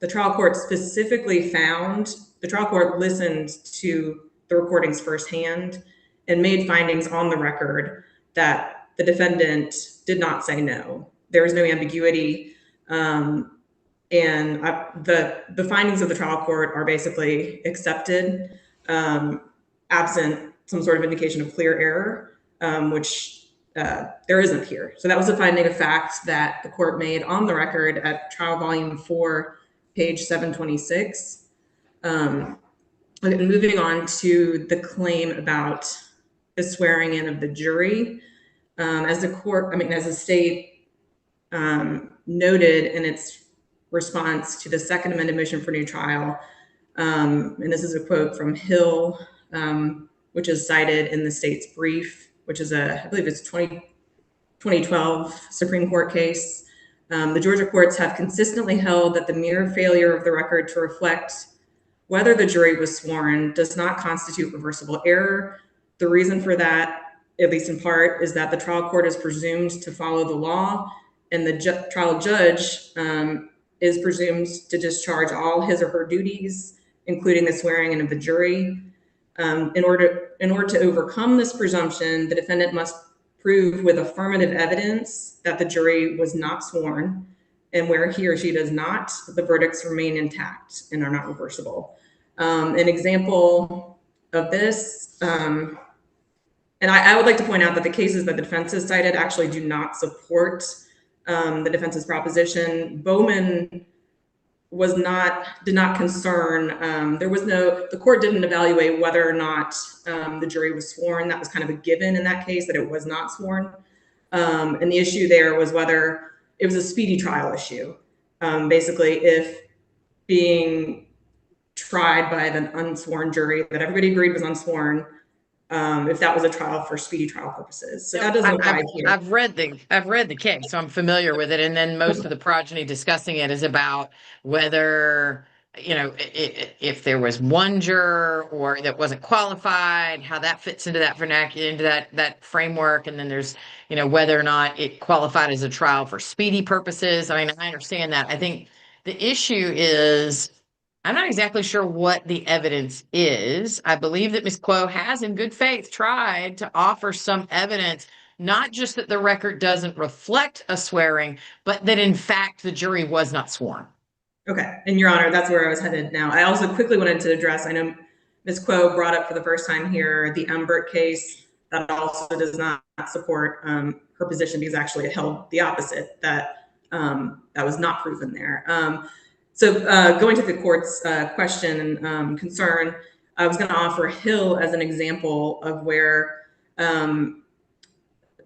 trial court specifically found, the trial court listened to the recordings firsthand and made findings on the record that the defendant did not say no. There was no ambiguity. And the findings of the trial court are basically accepted, absent some sort of indication of clear error, which there isn't here. So that was a finding of fact that the court made on the record at trial volume 4, page 726. Moving on to the claim about the swearing in of the jury, as the state noted in its response to the Second Amendment motion for new trial. And this is a quote from Hill, which is cited in the state's brief, which is I believe it's 2012 Supreme Court case. The Georgia courts have consistently held that the mere failure of the record to reflect whether the jury was sworn does not constitute reversible error. The reason for that, at least in part, is that the trial court is presumed to follow the law, and the trial judge is presumed to discharge all his or her duties, including the swearing in of the jury. In order to overcome this presumption, the defendant must prove with affirmative evidence that the jury was not sworn, and where he or she does not, the verdicts remain intact and are not reversible. An example of this, and I would like to point out that the cases that the defense has cited actually do not support the defense's proposition. Bowman did not concern, the court didn't evaluate whether or not the jury was sworn. That was kind of a given in that case, that it was not sworn. And the issue there was whether it was a speedy trial issue. Basically, if being tried by an unsworn jury that everybody agreed was unsworn, if that was a trial for speedy trial purposes. So that doesn't apply here. I've read the case, so I'm familiar with it. And then most of the progeny discussing it is about whether, if there was one juror or that wasn't qualified, how that fits into that vernacular, into that framework. And then there's, whether or not it qualified as a trial for speedy purposes. I mean, I understand that. I think the issue is, I'm not exactly sure what the evidence is. I believe that Ms. Quo has, in good faith, tried to offer some evidence, not just that the record doesn't reflect a swearing, but that in fact the jury was not sworn. Okay, and Your Honor, that's where I was headed now. I also quickly wanted to address, I know Ms. Quo brought up for the first time here the Embert case. That also does not support her position, because actually it held the opposite, that that was not proven there. So going to the court's question and concern, I was going to offer Hill as an example of where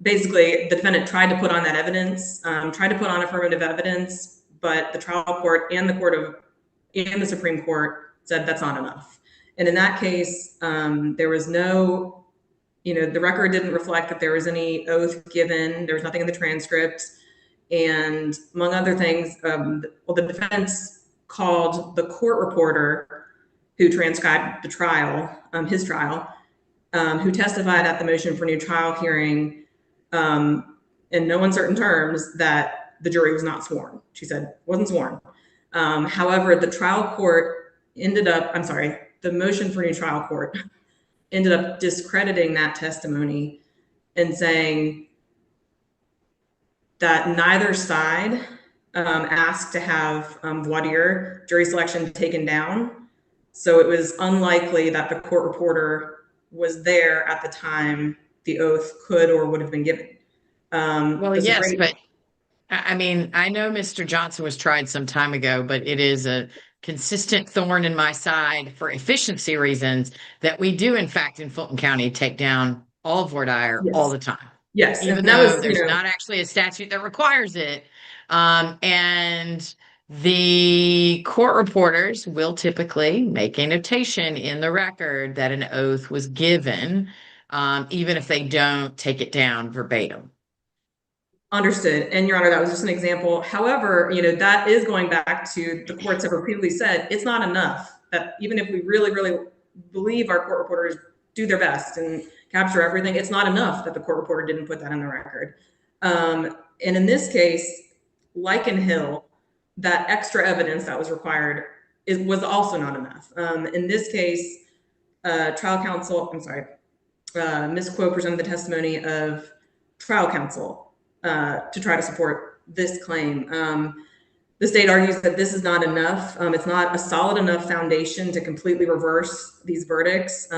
basically the defendant tried to put on that evidence, tried to put on affirmative evidence, but the trial court and the Supreme Court said that's not enough. And in that case, there was no, the record didn't reflect that there was any oath given. There was nothing in the transcript. And among other things, the defense called the court reporter who transcribed the trial, his trial, who testified at the motion for new trial hearing in no uncertain terms that the jury was not sworn. She said wasn't sworn. However, the motion for new trial court ended up discrediting that testimony and saying that neither side asked to have voir dire, jury selection, taken down. So it was unlikely that the court reporter was there at the time the oath could or would have been given. Well, yes, but I mean, I know Mr. Johnson was tried some time ago, but it is a consistent thorn in my side for efficiency reasons that we do, in fact, in Fulton County, take down all voir dire all the time. Yes, even though there's not actually a statute that requires it. And the court reporters will typically make a notation in the record that an oath was given, even if they don't take it down verbatim. Understood. And Your Honor, that was just an example. However, that is going back to the courts have repeatedly said it's not enough, that even if we really, really believe our court reporters do their best and capture everything, it's not enough that the court reporter didn't put that in the record. And in this case, like in Hill, that extra evidence that was required was also not enough. In this case, trial counsel, Ms. Quo presented the testimony of trial counsel to try to support this claim. The state argues that this is not enough. It's not a solid enough foundation to completely reverse these verdicts.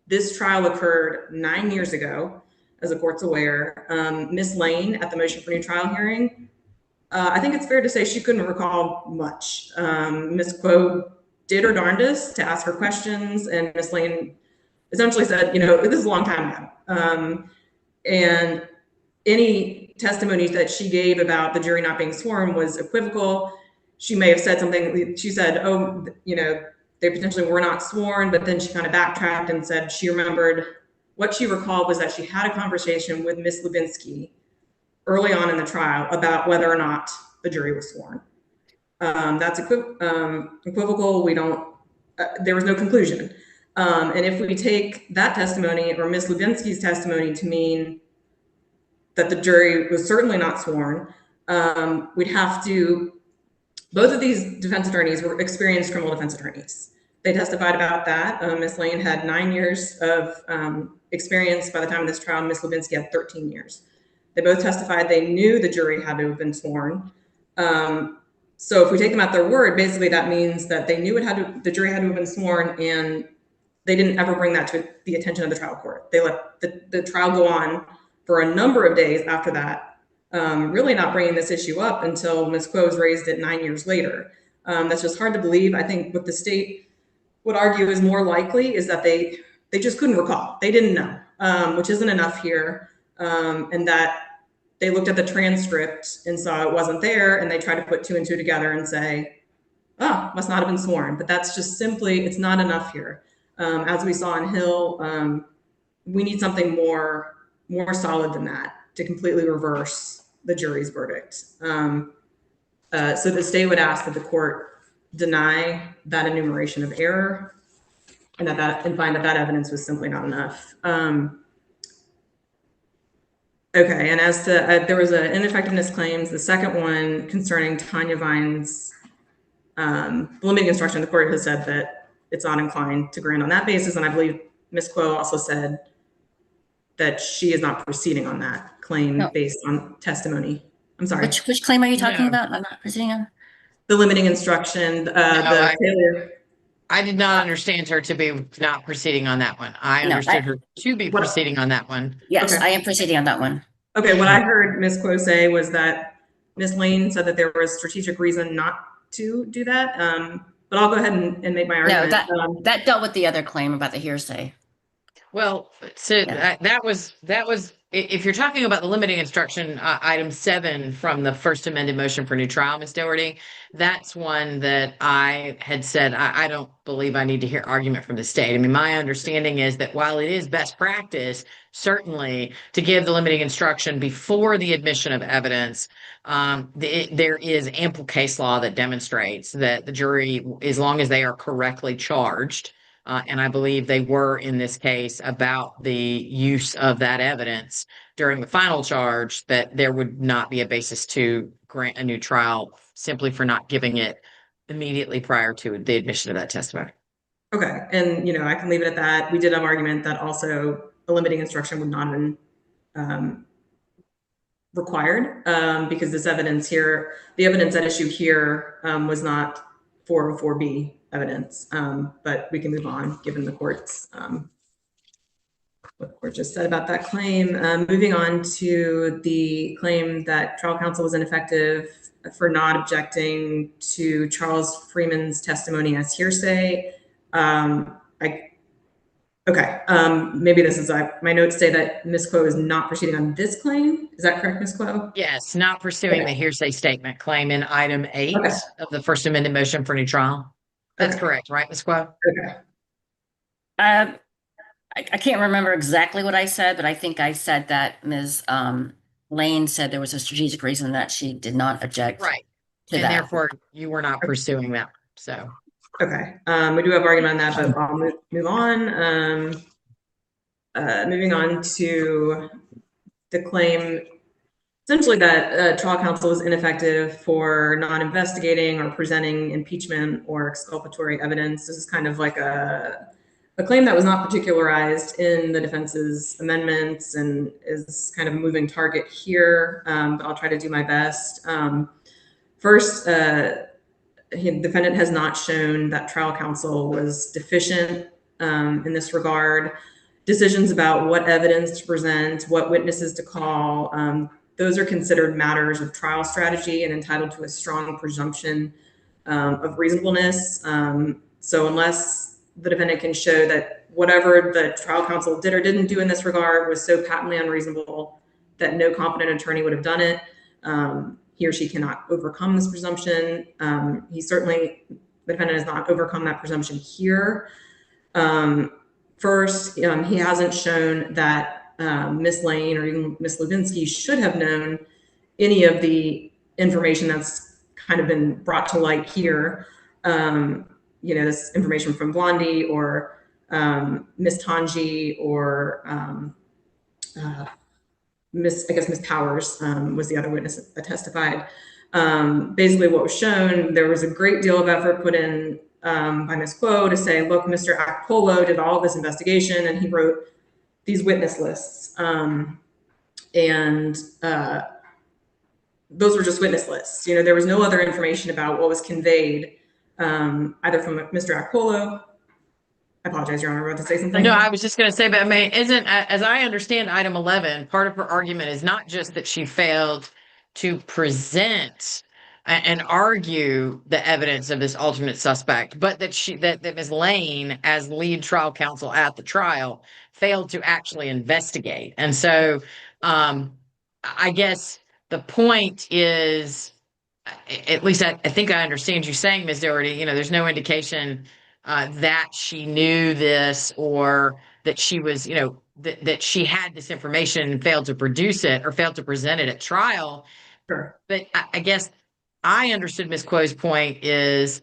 This trial occurred 9 years ago, as the court's aware. Ms. Lane, at the motion for new trial hearing, I think it's fair to say she couldn't recall much. Ms. Quo did her darndest to ask her questions, and Ms. Lane essentially said, this is a long time ago. And any testimonies that she gave about the jury not being sworn was equivocal. She may have said something, she said, they potentially were not sworn, but then she kind of backtracked and said she remembered what she recalled was that she had a conversation with Ms. Lubinsky early on in the trial about whether or not the jury was sworn. That's equivocal. There was no conclusion. And if we take that testimony or Ms. Lubinsky's testimony to mean that the jury was certainly not sworn, we'd have to, both of these defense attorneys were experienced criminal defense attorneys. They testified about that. Ms. Lane had 9 years of experience by the time of this trial. Ms. Lubinsky had 13 years. They both testified they knew the jury had to have been sworn. So if we take them at their word, basically that means that they knew the jury had to have been sworn, and they didn't ever bring that to the attention of the trial court. They let the trial go on for a number of days after that, really not bringing this issue up until Ms. Krause raised it 9 years later. That's just hard to believe. I think what the state would argue is more likely is that they just couldn't recall. They didn't know, which isn't enough here, and that they looked at the transcript and saw it wasn't there, and they tried to put 2 and 2 together and say, oh, must not have been sworn. But that's just simply, it's not enough here. As we saw in Hill, we need something more solid than that to completely reverse the jury's verdict. So the state would ask that the court deny that enumeration of error, and find that evidence was simply not enough. Okay, and as to there was an ineffectiveness claims. The second one concerning Tanya Vine's limiting instruction, the court has said that it's not inclined to grant on that basis, and I believe Ms. Quo also said that she is not proceeding on that claim based on testimony. I'm sorry. Which claim are you talking about? I'm not proceeding on the limiting instruction. The failure. I did not understand her to be not proceeding on that one. I understood her to be proceeding on that one. Yes, okay. I am proceeding on that one. Okay, what I heard Ms. Quo say was that Ms. Lane said that there was strategic reason not to do that. But I'll go ahead and make my argument. No, that dealt with the other claim about the hearsay. Well, so that was if you're talking about the limiting instruction, item 7 from the first amended motion for new trial, Ms. Doherty, that's one that I had said I don't believe I need to hear argument from the state. I mean, my understanding is that while it is best practice, certainly, to give the limiting instruction before the admission of evidence, there is ample case law that demonstrates that the jury, as long as they are correctly charged, and I believe they were in this case about the use of that evidence during the final charge, that there would not be a basis to grant a new trial simply for not giving it immediately prior to the admission of that testimony. Okay, and I can leave it at that. We did have argument that also a limiting instruction would not have been required because this evidence here, the evidence at issue here was not 404B evidence, but we can move on given the court's what the court just said about that claim. Moving on to the claim that trial counsel was ineffective for not objecting to Charles Freeman's testimony as hearsay. Maybe this is my notes say that Ms. Quo is not proceeding on this claim. Is that correct, Ms. Quo? Yes, not pursuing the hearsay statement claim in item 8 of the first amended motion for new trial. That's correct, right, Ms. Quo? Okay. I can't remember exactly what I said, but I think I said that Ms. Lane said there was a strategic reason that she did not object. Right. To and that. Therefore, you were not pursuing that. So. Okay. We do have argument on that, but I'll move on. Moving on to the claim, essentially that trial counsel was ineffective for not investigating or presenting impeachment or exculpatory evidence. This is kind of like a claim that was not particularized in the defense's amendments and is kind of a moving target here, but I'll try to do my best. First, the defendant has not shown that trial counsel was deficient in this regard. Decisions about what evidence to present, what witnesses to call, those are considered matters of trial strategy and entitled to a strong presumption of reasonableness. So unless the defendant can show that whatever the trial counsel did or didn't do in this regard was so patently unreasonable that no competent attorney would have done it, he or she cannot overcome this presumption. The defendant has not overcome that presumption here. First, he hasn't shown that Ms. Lane or even Ms. Lubinsky should have known any of the information that's kind of been brought to light here. This information from Blondie or Ms. Tanji or Ms. Powers was the other witness that testified. Basically what was shown, there was a great deal of effort put in by Ms. Quo to say, look, Mr. Akpolo did all of this investigation and he wrote these witness lists. And those were just witness lists. There was no other information about what was conveyed, either from Mr. Akpolo. I apologize, Your Honor, I about to say something. No, I was just going to say, but I mean, as I understand item 11, part of her argument is not just that she failed to present and argue the evidence of this alternate suspect, but that Ms. Lane, as lead trial counsel at the trial, failed to actually investigate. And so, I guess the point is, at least I think I understand you saying, Ms. Doherty, there's no indication that she knew this, or that she was, that she had this information and failed to produce it or failed to present it at trial. Sure. But I guess I understood Ms. Quo's point is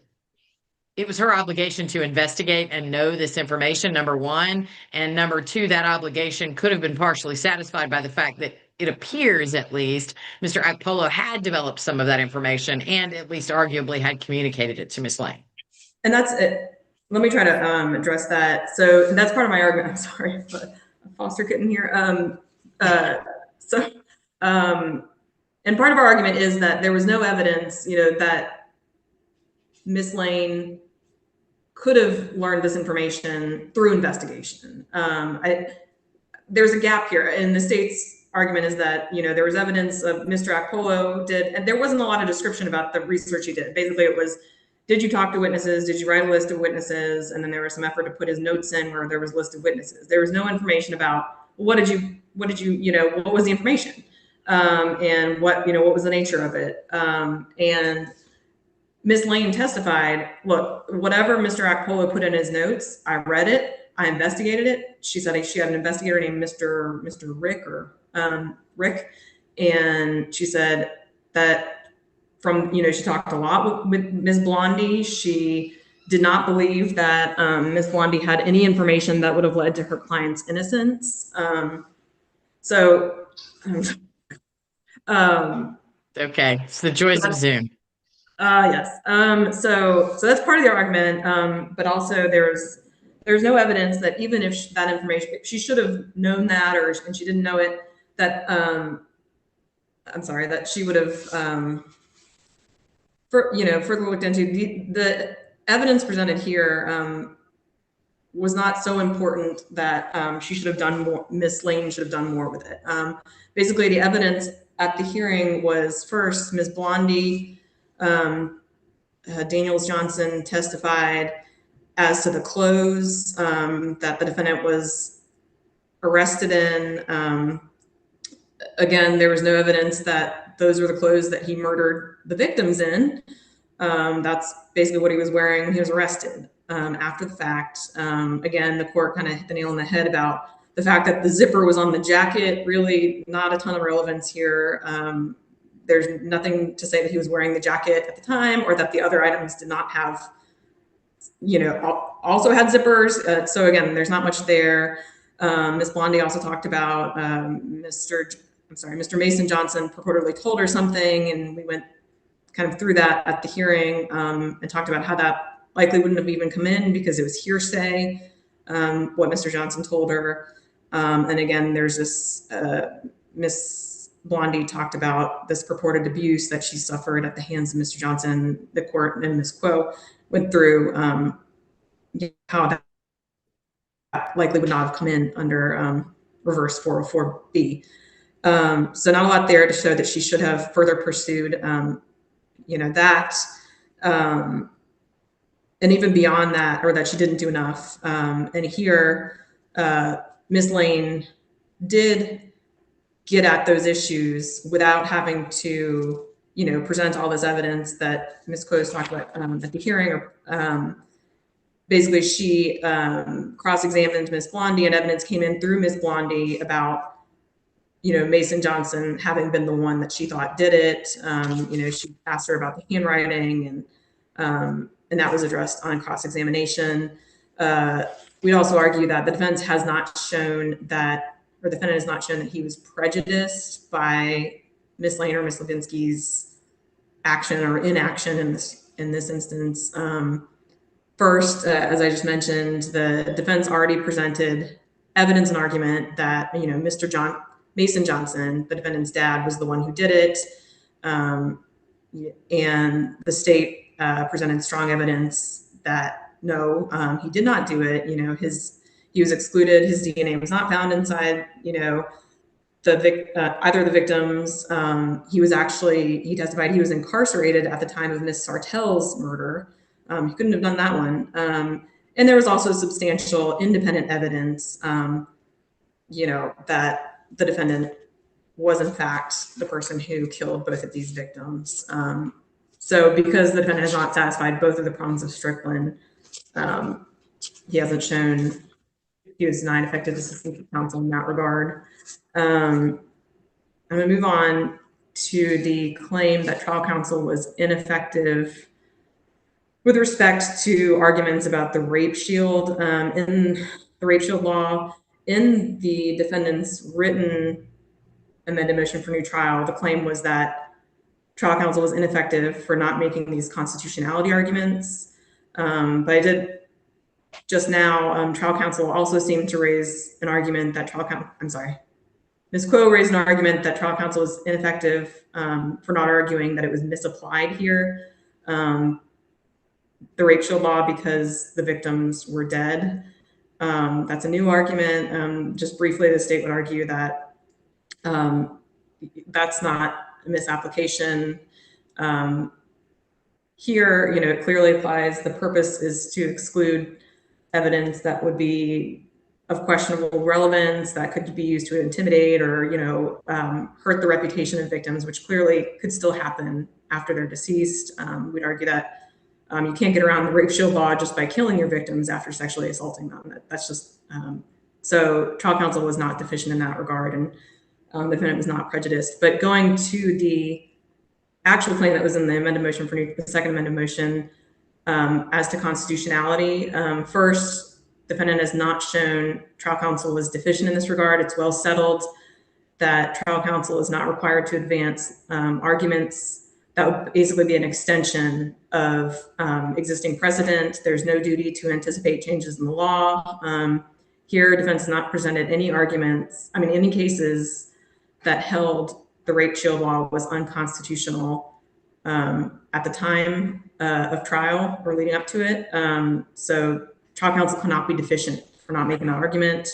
it was her obligation to investigate and know this information, number one. And number two, that obligation could have been partially satisfied by the fact that it appears, at least, Mr. Akpolo had developed some of that information and at least arguably had communicated it to Ms. Lane. And that's it. Let me try to address that. So that's part of my argument. I'm sorry, but a foster kitten here. And part of our argument is that there was no evidence, that Miss Lane could have learned this information through investigation. There's a gap here, and the state's argument is that there was evidence of Mr. Akpolo did, and there wasn't a lot of description about the research he did. Basically, it was, did you talk to witnesses? Did you write a list of witnesses? And then there was some effort to put his notes in where there was a list of witnesses. There was no information about what was the information, and what was the nature of it. And Ms. Lane testified, look, whatever Mr. Akpolo put in his notes, I read it, I investigated it. She said she had an investigator named Mr. Rick, and she said that she talked a lot with Ms. Blondie. She did not believe that Ms. Blondie had any information that would have led to her client's innocence. Okay, it's the joys of Zoom. Yes. So that's part of the argument. But also there's no evidence that even if that information, she should have known that, and she didn't know it, that, that she would have, further looked into. The evidence presented here was not so important that she should have done more. Miss Lane should have done more with it. Basically, the evidence at the hearing was, first, Ms. Blondie, Daniels Johnson testified as to the clothes that the defendant was arrested in. Again, there was no evidence that those were the clothes that he murdered the victims in. That's basically what he was wearing when he was arrested after the fact. Again, the court kind of hit the nail on the head about the fact that the zipper was on the jacket. Really not a ton of relevance here. There's nothing to say that he was wearing the jacket at the time, or that the other items did not have, also had zippers. So again, there's not much there. Ms. Blondie also talked about Mr. Mason Johnson purportedly told her something, and we went kind of through that at the hearing, and talked about how that likely wouldn't have even come in because it was hearsay, what Mr. Johnson told her. And again, there's this, Ms. Blondie talked about this purported abuse that she suffered at the hands of Mr. Johnson. The court and Ms. Quo went through how that likely would not have come in under reverse 404B. So not a lot there to show that she should have further pursued, that, and even beyond that, or that she didn't do enough. And here, Ms. Lane did get at those issues without having to, present all this evidence that Ms. Close talked about at the hearing. Basically, she cross-examined Ms. Blondie, and evidence came in through Ms. Blondie about, Mason Johnson having been the one that she thought did it. She asked her about the handwriting, and that was addressed on cross-examination. We'd also argue that the defense has not shown that, or the defendant has not shown that he was prejudiced by Ms. Lane or Ms. Levinsky's action or inaction in this instance. First, as I just mentioned, the defense already presented evidence and argument that, Mr. Mason Johnson, the defendant's dad, was the one who did it. And the state presented strong evidence that no, he did not do it. He was excluded. His DNA was not found inside, either of the victims. He testified he was incarcerated at the time of Miss Sartell's murder. He couldn't have done that one. And there was also substantial independent evidence, that the defendant was in fact the person who killed both of these victims. So because the defendant has not satisfied both of the prongs of Strickland, he hasn't shown he was denied effective assistance of counsel in that regard. I'm going to move on to the claim that trial counsel was ineffective with respect to arguments about the rape shield. In the rape shield law, in the defendant's written amended motion for new trial, the claim was that trial counsel was ineffective for not making these constitutionality arguments. But I did just now, trial counsel also seemed to raise an argument that Ms. Quo raised an argument that trial counsel was ineffective for not arguing that it was misapplied here, the rape shield law, because the victims were dead. That's a new argument. Just briefly, the state would argue that that's not a misapplication. Here, it clearly applies. The purpose is to exclude evidence that would be of questionable relevance, that could be used to intimidate or, hurt the reputation of victims, which clearly could still happen after they're deceased. We'd argue that you can't get around the rape shield law just by killing your victims after sexually assaulting them. That's just, so trial counsel was not deficient in that regard, and the defendant was not prejudiced. But going to the actual claim that was in the amended motion for the second amended motion, as to constitutionality, first, defendant has not shown trial counsel was deficient in this regard. It's well settled that trial counsel is not required to advance arguments that would basically be an extension of existing precedent. There's no duty to anticipate changes in the law. Here, defense has not presented any arguments, any cases that held the rape shield law was unconstitutional at the time of trial or leading up to it. So trial counsel cannot be deficient for not making that argument.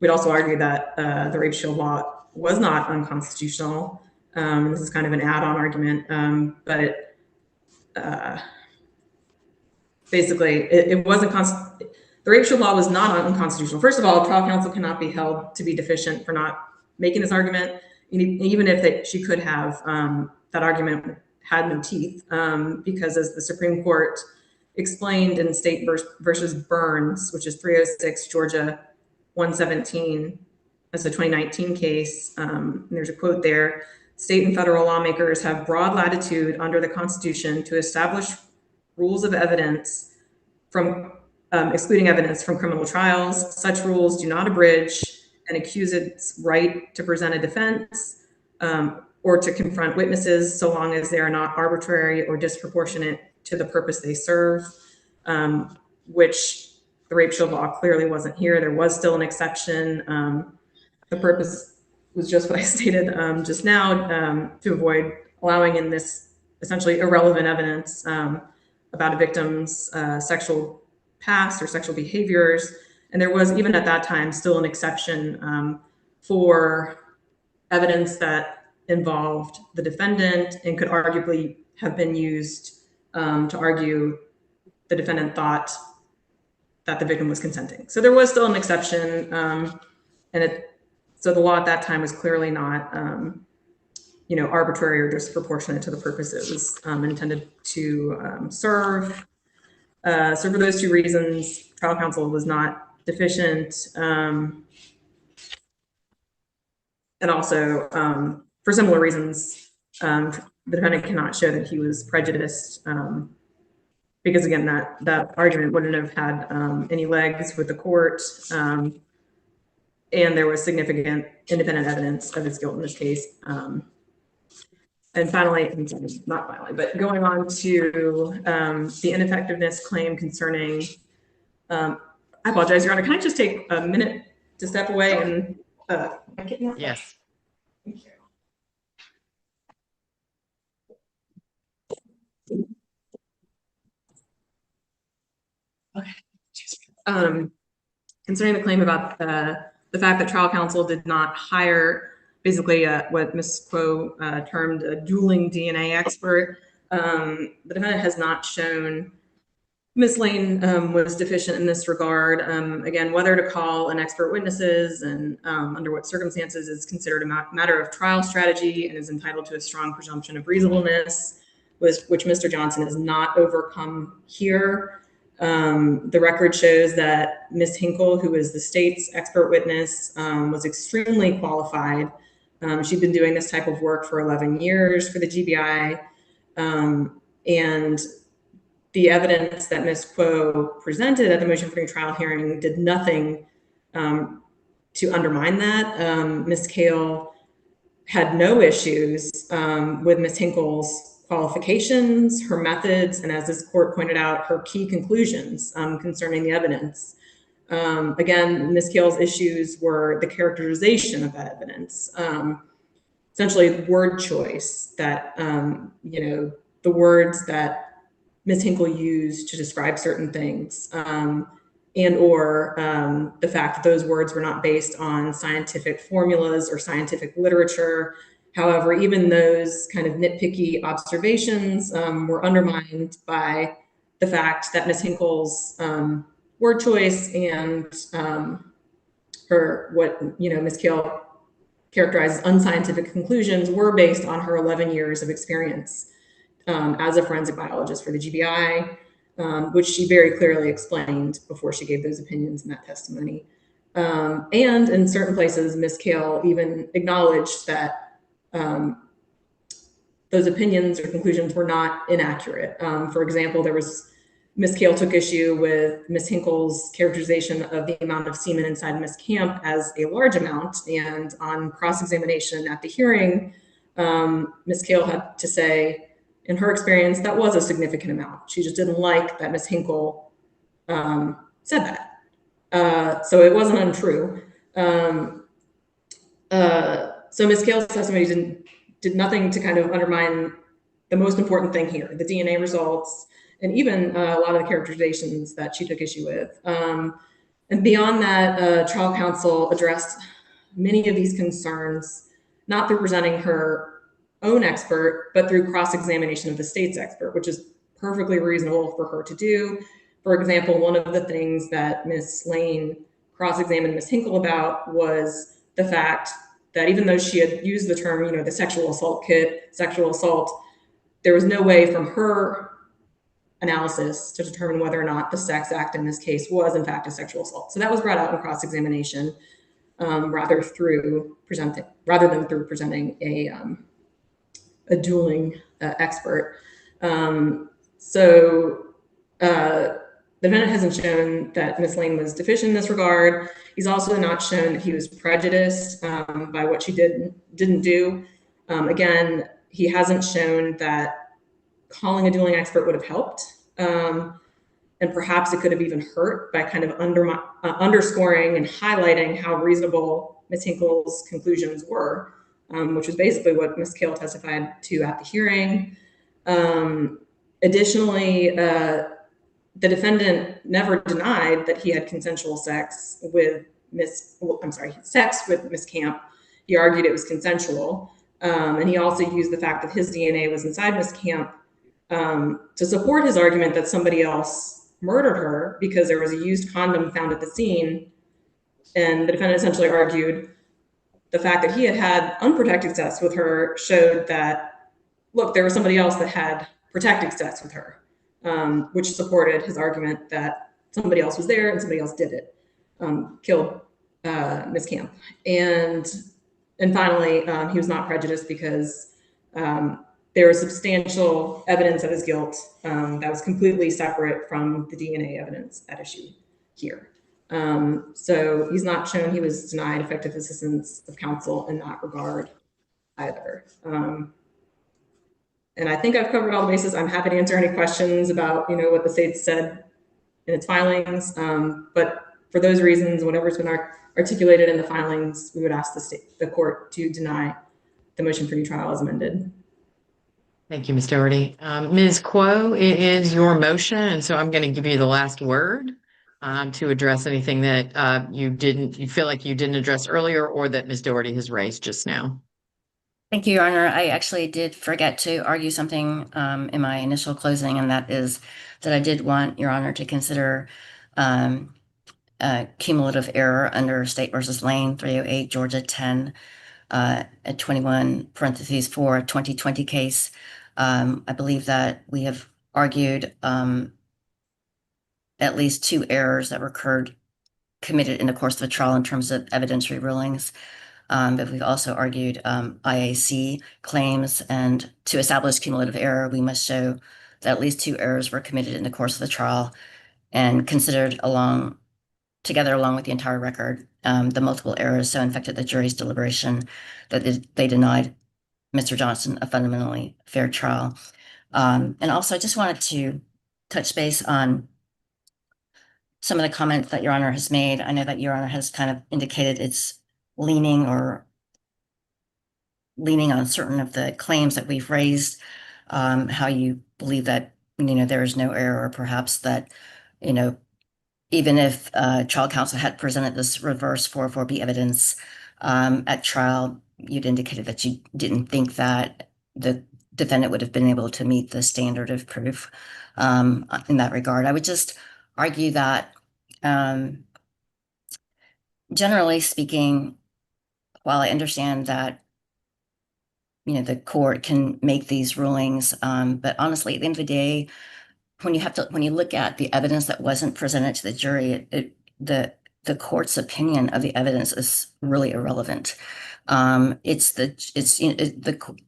We'd also argue that the rape shield law was not unconstitutional. This is kind of an add-on argument, but basically it wasn't the rape shield law was not unconstitutional. First of all, trial counsel cannot be held to be deficient for not making this argument, even if she could have. That argument had no teeth, because as the Supreme Court explained in State versus Burns, which is 306 Georgia 117, that's a 2019 case. There's a quote there: state and federal lawmakers have broad latitude under the Constitution to establish rules of evidence from excluding evidence from criminal trials. Such rules do not abridge an accused's right to present a defense or to confront witnesses, so long as they are not arbitrary or disproportionate to the purpose they serve, which the rape shield law clearly wasn't here. There was still an exception. The purpose was just what I stated just now, to avoid allowing in this essentially irrelevant evidence about a victim's sexual past or sexual behaviors. And there was, even at that time, still an exception for evidence that involved the defendant and could arguably have been used to argue the defendant thought that the victim was consenting. So there was still an exception, so the law at that time was clearly not, arbitrary or disproportionate to the purpose it was intended to serve. So for those two reasons, trial counsel was not deficient, and also for similar reasons, the defendant cannot show that he was prejudiced, because again, that argument wouldn't have had any legs with the court, and there was significant independent evidence of his guilt in this case. and finally, not finally, but going on to the ineffectiveness claim concerning, I apologize, Your Honor, can I just take a minute to step away and get you? Yes. Thank you. Okay. Concerning the claim about the fact that trial counsel did not hire basically what Ms. Quo termed a dueling DNA expert, the defendant has not shown Ms. Lane was deficient in this regard. Again, whether to call an expert witnesses and under what circumstances is considered a matter of trial strategy and is entitled to a strong presumption of reasonableness, which Mr. Johnson has not overcome here. The record shows that Ms. Hinkle, who is the state's expert witness, was extremely qualified. She'd been doing this type of work for 11 years for the GBI. And the evidence that Ms. Quo presented at the motion for new trial hearing did nothing to undermine that. Ms. Kale had no issues with Ms. Hinkle's qualifications, her methods, and as this court pointed out, her key conclusions concerning the evidence. Again, Ms. Kale's issues were the characterization of that evidence, essentially word choice, that, the words that Ms. Hinkle used to describe certain things, and or the fact that those words were not based on scientific formulas or scientific literature. However, even those kind of nitpicky observations were undermined by the fact that Ms. Hinkle's word choice and her, what Ms. Kale characterized as unscientific conclusions were based on her 11 years of experience as a forensic biologist for the GBI, which she very clearly explained before she gave those opinions in that testimony. And in certain places, Ms. Kale even acknowledged that those opinions or conclusions were not inaccurate. For example, Ms. Kale took issue with Ms. Hinkle's characterization of the amount of semen inside Ms. Camp as a large amount, and on cross-examination at the hearing, Ms. Kale had to say, in her experience, that was a significant amount. She just didn't like that Ms. Hinkle said that. So it wasn't untrue. So Ms. Kale's testimony did nothing to kind of undermine the most important thing here, the DNA results, and even a lot of the characterizations that she took issue with. And beyond that, trial counsel addressed many of these concerns, not through presenting her own expert, but through cross-examination of the state's expert, which is perfectly reasonable for her to do. For example, one of the things that Ms. Lane cross-examined Ms. Hinkle about was the fact that even though she had used the term, the sexual assault kit, sexual assault, there was no way from her analysis to determine whether or not the sex act in this case was in fact a sexual assault. So that was brought out in cross-examination rather than through presenting a dueling expert. The defendant hasn't shown that Ms. Lane was deficient in this regard. He's also not shown that he was prejudiced by what she didn't do. Again, he hasn't shown that calling a dueling expert would have helped. And perhaps it could have even hurt by kind of underscoring and highlighting how reasonable Ms. Hinkle's conclusions were, which was basically what Ms. Kale testified to at the hearing. Additionally, the defendant never denied that he had consensual sex with Ms. Camp. He argued it was consensual. And he also used the fact that his DNA was inside Ms. Camp to support his argument that somebody else murdered her because there was a used condom found at the scene. And the defendant essentially argued the fact that he had had unprotected sex with her showed that, look, there was somebody else that had protected sex with her, which supported his argument that somebody else was there and somebody else did it, killed Ms. Camp. And finally, he was not prejudiced because there was substantial evidence of his guilt that was completely separate from the DNA evidence at issue here. So he's not shown he was denied effective assistance of counsel in that regard either. And I think I've covered all the bases. I'm happy to answer any questions about, what the state said in its filings. But for those reasons, whatever's been articulated in the filings, we would ask the court to deny the motion for new trial as amended. Thank you, Ms. Doherty. Ms. Kuo, it is your motion, and so I'm going to give you the last word to address anything that you feel like you didn't address earlier or that Ms. Doherty has raised just now. Thank you, Your Honor. I actually did forget to argue something in my initial closing, and that is that I did want Your Honor to consider cumulative error under State versus Lane 308 Georgia 10 at 21 parentheses 4 2020 case. I believe that we have argued at least two errors that were committed in the course of the trial in terms of evidentiary rulings. But we've also argued IAC claims, and to establish cumulative error, we must show that at least two errors were committed in the course of the trial and considered together along with the entire record. The multiple errors so infected the jury's deliberation that they denied Mr. Johnson a fundamentally fair trial. And also, I just wanted to touch base on some of the comments that Your Honor has made. I know that Your Honor has kind of indicated it's leaning on certain of the claims that we've raised, how you believe that, there is no error, or perhaps that, even if trial counsel had presented this reverse 404B evidence at trial, you'd indicated that you didn't think that the defendant would have been able to meet the standard of proof in that regard. I would just argue that, generally speaking, while I understand that the court can make these rulings, but honestly, at the end of the day, when you look at the evidence that wasn't presented to the jury, the court's opinion of the evidence is really irrelevant. It's the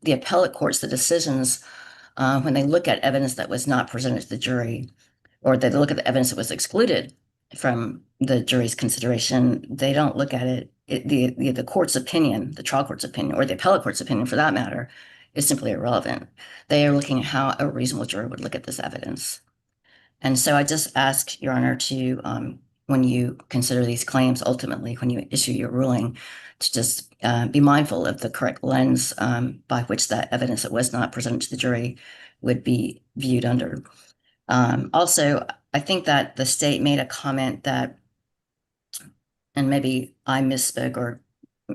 appellate courts, the decisions, when they look at evidence that was not presented to the jury, or they look at the evidence that was excluded from the jury's consideration, they don't look at it. The court's opinion, the trial court's opinion, or the appellate court's opinion for that matter, is simply irrelevant. They are looking at how a reasonable jury would look at this evidence. And so I just ask Your Honor to, when you consider these claims, ultimately, when you issue your ruling, to just be mindful of the correct lens by which that evidence that was not presented to the jury would be viewed under. Also, I think that the state made a comment that, and maybe I misspoke or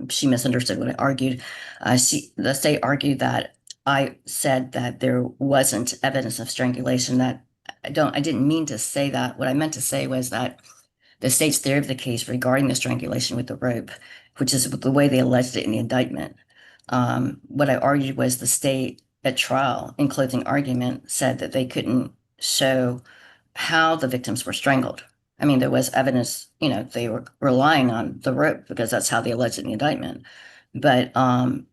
she misunderstood what I argued. The state argued that I said that there wasn't evidence of strangulation. That I didn't mean to say that. What I meant to say was that the state's theory of the case regarding the strangulation with the rope, which is the way they alleged it in the indictment. What I argued was the state at trial, in closing argument, said that they couldn't show how the victims were strangled. I mean, there was evidence, they were relying on the rope because that's how they alleged it in the indictment. But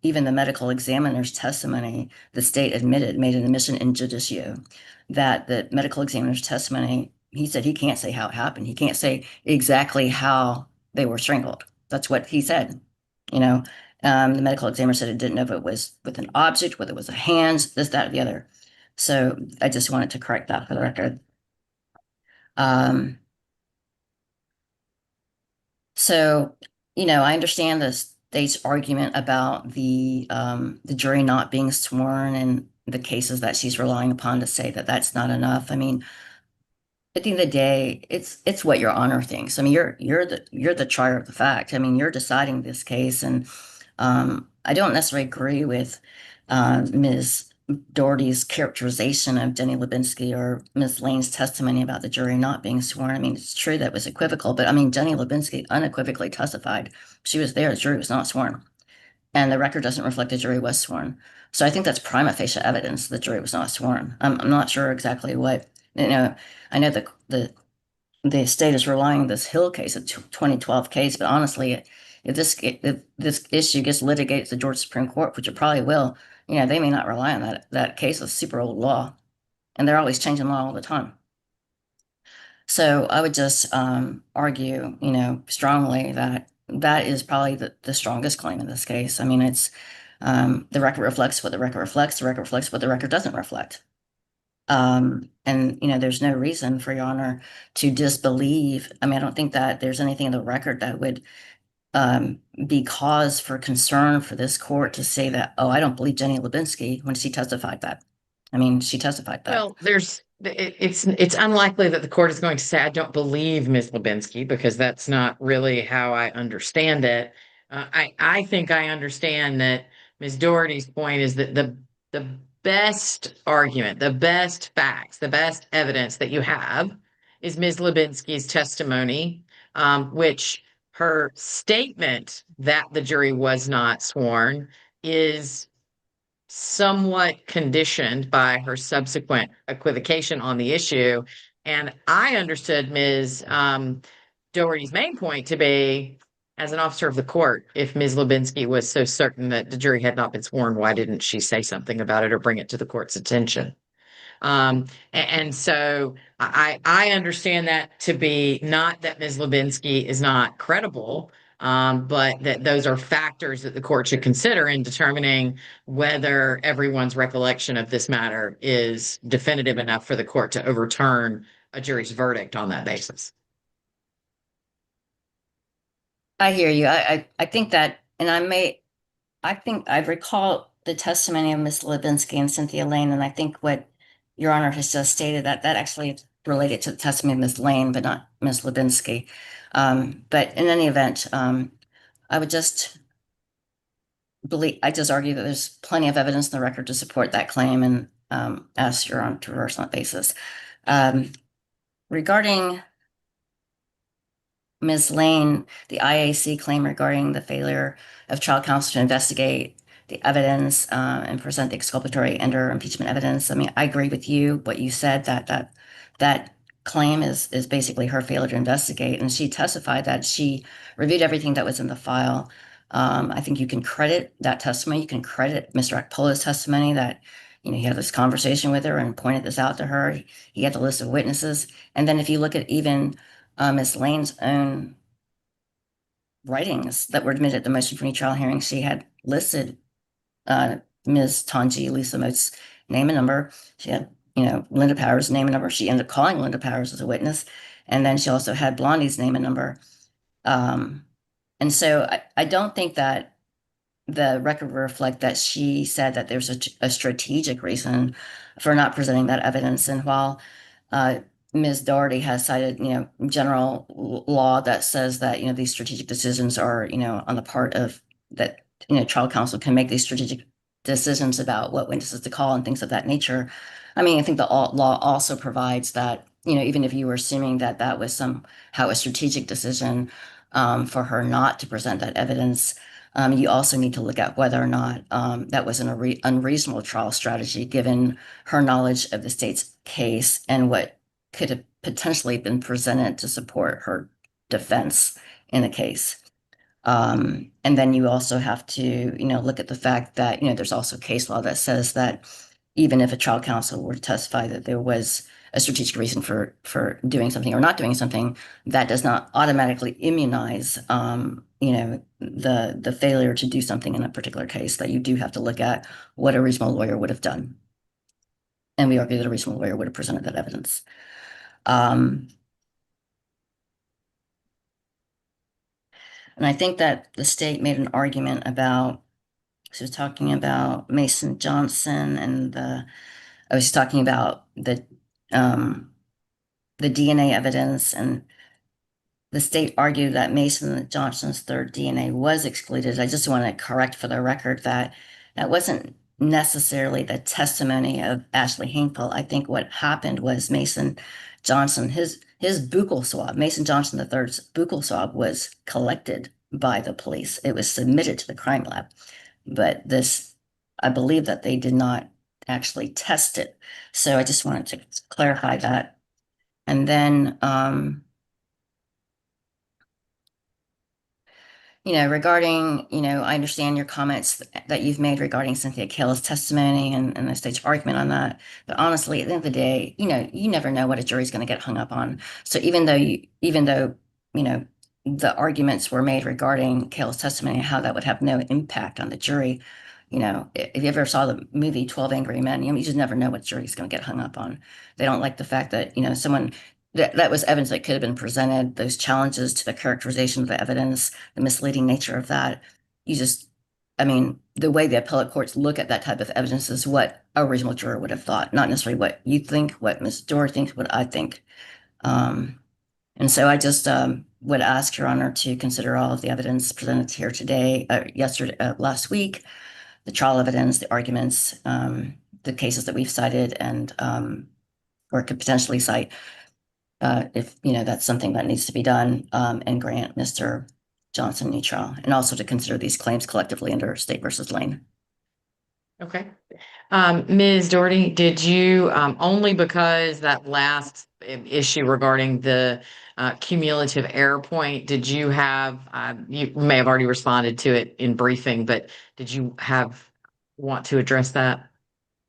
even the medical examiner's testimony, the state made an admission in judicio that the medical examiner's testimony, he said he can't say how it happened. He can't say exactly how they were strangled. That's what he said. The medical examiner said it didn't know if it was with an object, whether it was a hand, this, that, or the other. So I just wanted to correct that for the record. So, I understand the state's argument about the jury not being sworn and the cases that she's relying upon to say that that's not enough. I mean, at the end of the day, it's what Your Honor thinks. I mean, you're the trier of the fact. I mean, you're deciding this case, and I don't necessarily agree with Ms. Doherty's characterization of Jenny Lubinsky or Ms. Lane's testimony about the jury not being sworn. I mean, it's true that it was equivocal, but I mean, Jenny Lubinsky unequivocally testified. She was there, the jury was not sworn. And the record doesn't reflect the jury was sworn. So I think that's prima facie evidence the jury was not sworn. I'm not sure exactly what, I know the state is relying on this Hill case, a 2012 case, but honestly, if this issue gets litigated to the Georgia Supreme Court, which it probably will, they may not rely on that case. It's super old law, and they're always changing law all the time. So I would just argue, strongly that is probably the strongest claim in this case. I mean, it's The record reflects what the record reflects. The record reflects what the record doesn't reflect. And there's no reason for Your Honor to disbelieve. I mean, I don't think that there's anything in the record that would be cause for concern for this court to say that, oh, I don't believe Jenny Lubinsky when she testified that. I mean, she testified that. Well, it's unlikely that the court is going to say, I don't believe Ms. Lubinsky, because that's not really how I understand it. I think I understand that Ms. Doherty's point is that the best argument, the best facts, the best evidence that you have is Ms. Lubinsky's testimony, which her statement that the jury was not sworn is somewhat conditioned by her subsequent equivocation on the issue. And I understood Ms. Doherty's main point to be, as an officer of the court, if Ms. Lubinsky was so certain that the jury had not been sworn, why didn't she say something about it or bring it to the court's attention? And so I understand that to be not that Ms. Lubinsky is not credible, but that those are factors that the court should consider in determining whether everyone's recollection of this matter is definitive enough for the court to overturn a jury's verdict on that basis. I hear you. I think that, and I think I recall the testimony of Ms. Lubinsky and Cynthia Lane, and I think what Your Honor has just stated, that actually related to the testimony of Ms. Lane, but not Ms. Lubinsky. But in any event, I would just argue that there's plenty of evidence in the record to support that claim, and ask Your Honor to reverse on that basis. Regarding Ms. Lane, the IAC claim regarding the failure of trial counsel to investigate the evidence and present the exculpatory and/or impeachment evidence. I mean, I agree with you what you said, that claim is basically her failure to investigate, and she testified that she reviewed everything that was in the file. I think you can credit that testimony. You can credit Mr. Akpola's testimony that he had this conversation with her and pointed this out to her. He had the list of witnesses, and then if you look at even Ms. Lane's own writings that were admitted at the motion for new trial hearing, she had listed Ms. Tanji Lisa Mote's name and number. She had, Linda Powers' name and number. She ended up calling Linda Powers as a witness. And then she also had Blondie's name and number. And so I don't think that the record will reflect that she said that there's a strategic reason for not presenting that evidence. And while Ms. Doherty has cited, general law that says that, these strategic decisions are, on the part of that, trial counsel can make these strategic decisions about what witnesses to call and things of that nature. I mean, I think the law also provides that, even if you were assuming that that was somehow a strategic decision for her not to present that evidence, you also need to look at whether or not that was an unreasonable trial strategy, given her knowledge of the state's case and what could have potentially been presented to support her defense in the case. And then you also have to, look at the fact that, there's also case law that says that even if a trial counsel were to testify that there was a strategic reason for doing something or not doing something, that does not automatically immunize, the failure to do something in a particular case, that you do have to look at what a reasonable lawyer would have done. And we argue that a reasonable lawyer would have presented that evidence. And I think that the state made an argument about, she was talking about Mason Johnson and I was talking about the DNA evidence, and the state argued that Mason Johnson's third DNA was excluded. I just want to correct for the record that that wasn't necessarily the testimony of Ashley Hinkle. I think what happened was Mason Johnson, his buccal swab, Mason Johnson III's buccal swab was collected by the police. It was submitted to the crime lab, but I believe that they did not actually test it. So I just wanted to clarify that. And then, regarding, I understand your comments that you've made regarding Cynthia Kale's testimony and the state's argument on that. But honestly, at the end of the day, you never know what a jury's going to get hung up on. So even though, the arguments were made regarding Kale's testimony and how that would have no impact on the jury, if you ever saw the movie 12 Angry Men, you just never know what jury's going to get hung up on. They don't like the fact that, someone that was evidence that could have been presented, those challenges to the characterization of the evidence, the misleading nature of that. You just, I mean, the way the appellate courts look at that type of evidence is what a reasonable juror would have thought, not necessarily what you think, what Ms. Doerr thinks, what I think. Um, and so I just would ask Your Honor to consider all of the evidence presented here today, last week, the trial evidence, the arguments, the cases that we've cited, and or could potentially cite, if that's something that needs to be done, and grant Mr. Johnson a new trial, and also to consider these claims collectively under State versus Lane. Okay. Ms. Doherty, did you, only because that last issue regarding the cumulative error point, did you have, you may have already responded to it in briefing, but did you want to address that?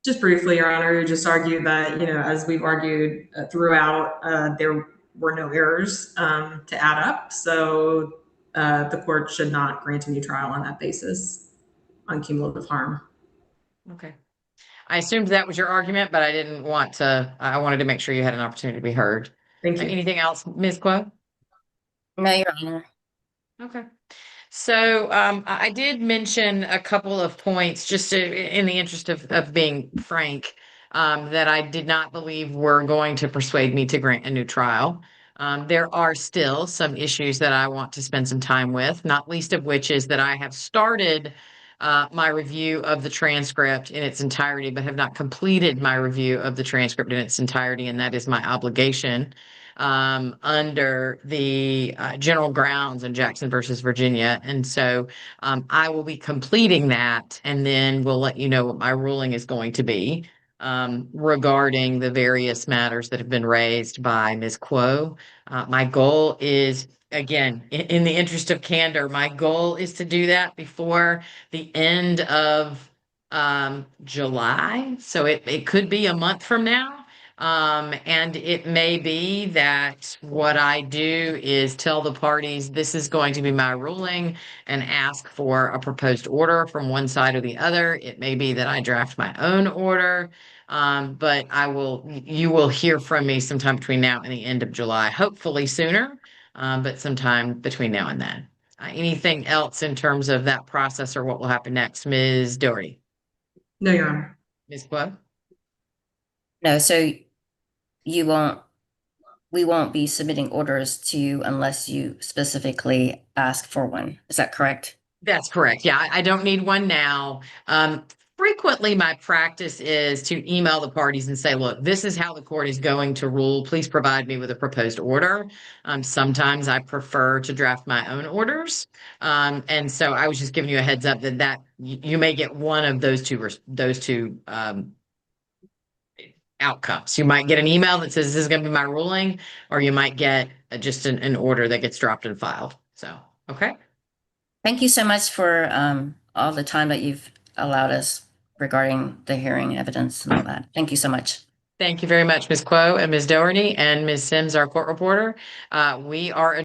Just briefly, Your Honor, you just argued that, as we've argued throughout, there were no errors to add up. So the court should not grant a new trial on that basis on cumulative harm. Okay. I assumed that was your argument, but I wanted to make sure you had an opportunity to be heard. Thank you. Anything else, Ms. Quo? No, Your Honor. Okay. So I did mention a couple of points, in the interest of being frank, that I did not believe were going to persuade me to grant a new trial. There are still some issues that I want to spend some time with, not least of which is that I have started my review of the transcript in its entirety, but have not completed my review of the transcript in its entirety, and that is my obligation under the general grounds in Jackson versus Virginia. And so I will be completing that, and then we'll let you know what my ruling is going to be regarding the various matters that have been raised by Ms. Quo. My goal is, again, in the interest of candor, my goal is to do that before the end of July. So it could be a month from now. And it may be that what I do is tell the parties this is going to be my ruling and ask for a proposed order from one side or the other. It may be that I draft my own order. But you will hear from me sometime between now and the end of July, hopefully sooner, but sometime between now and then. Anything else in terms of that process or what will happen next, Ms. Doherty? No, Your Honor. Ms. Quo? No, so we won't be submitting orders to you unless you specifically ask for one. Is that correct? That's correct. Yeah, I don't need one now. Frequently, my practice is to email the parties and say, look, this is how the court is going to rule. Please provide me with a proposed order. Sometimes I prefer to draft my own orders. And so I was just giving you a heads up that you may get one of those two outcomes. You might get an email that says this is going to be my ruling, or you might get just an order that gets dropped and filed. So, okay. Thank you so much for all the time that you've allowed us regarding the hearing evidence and all that. Thank you so much. Thank you very much, Ms. Quo and Ms. Doherty and Ms. Sims, our court reporter. We are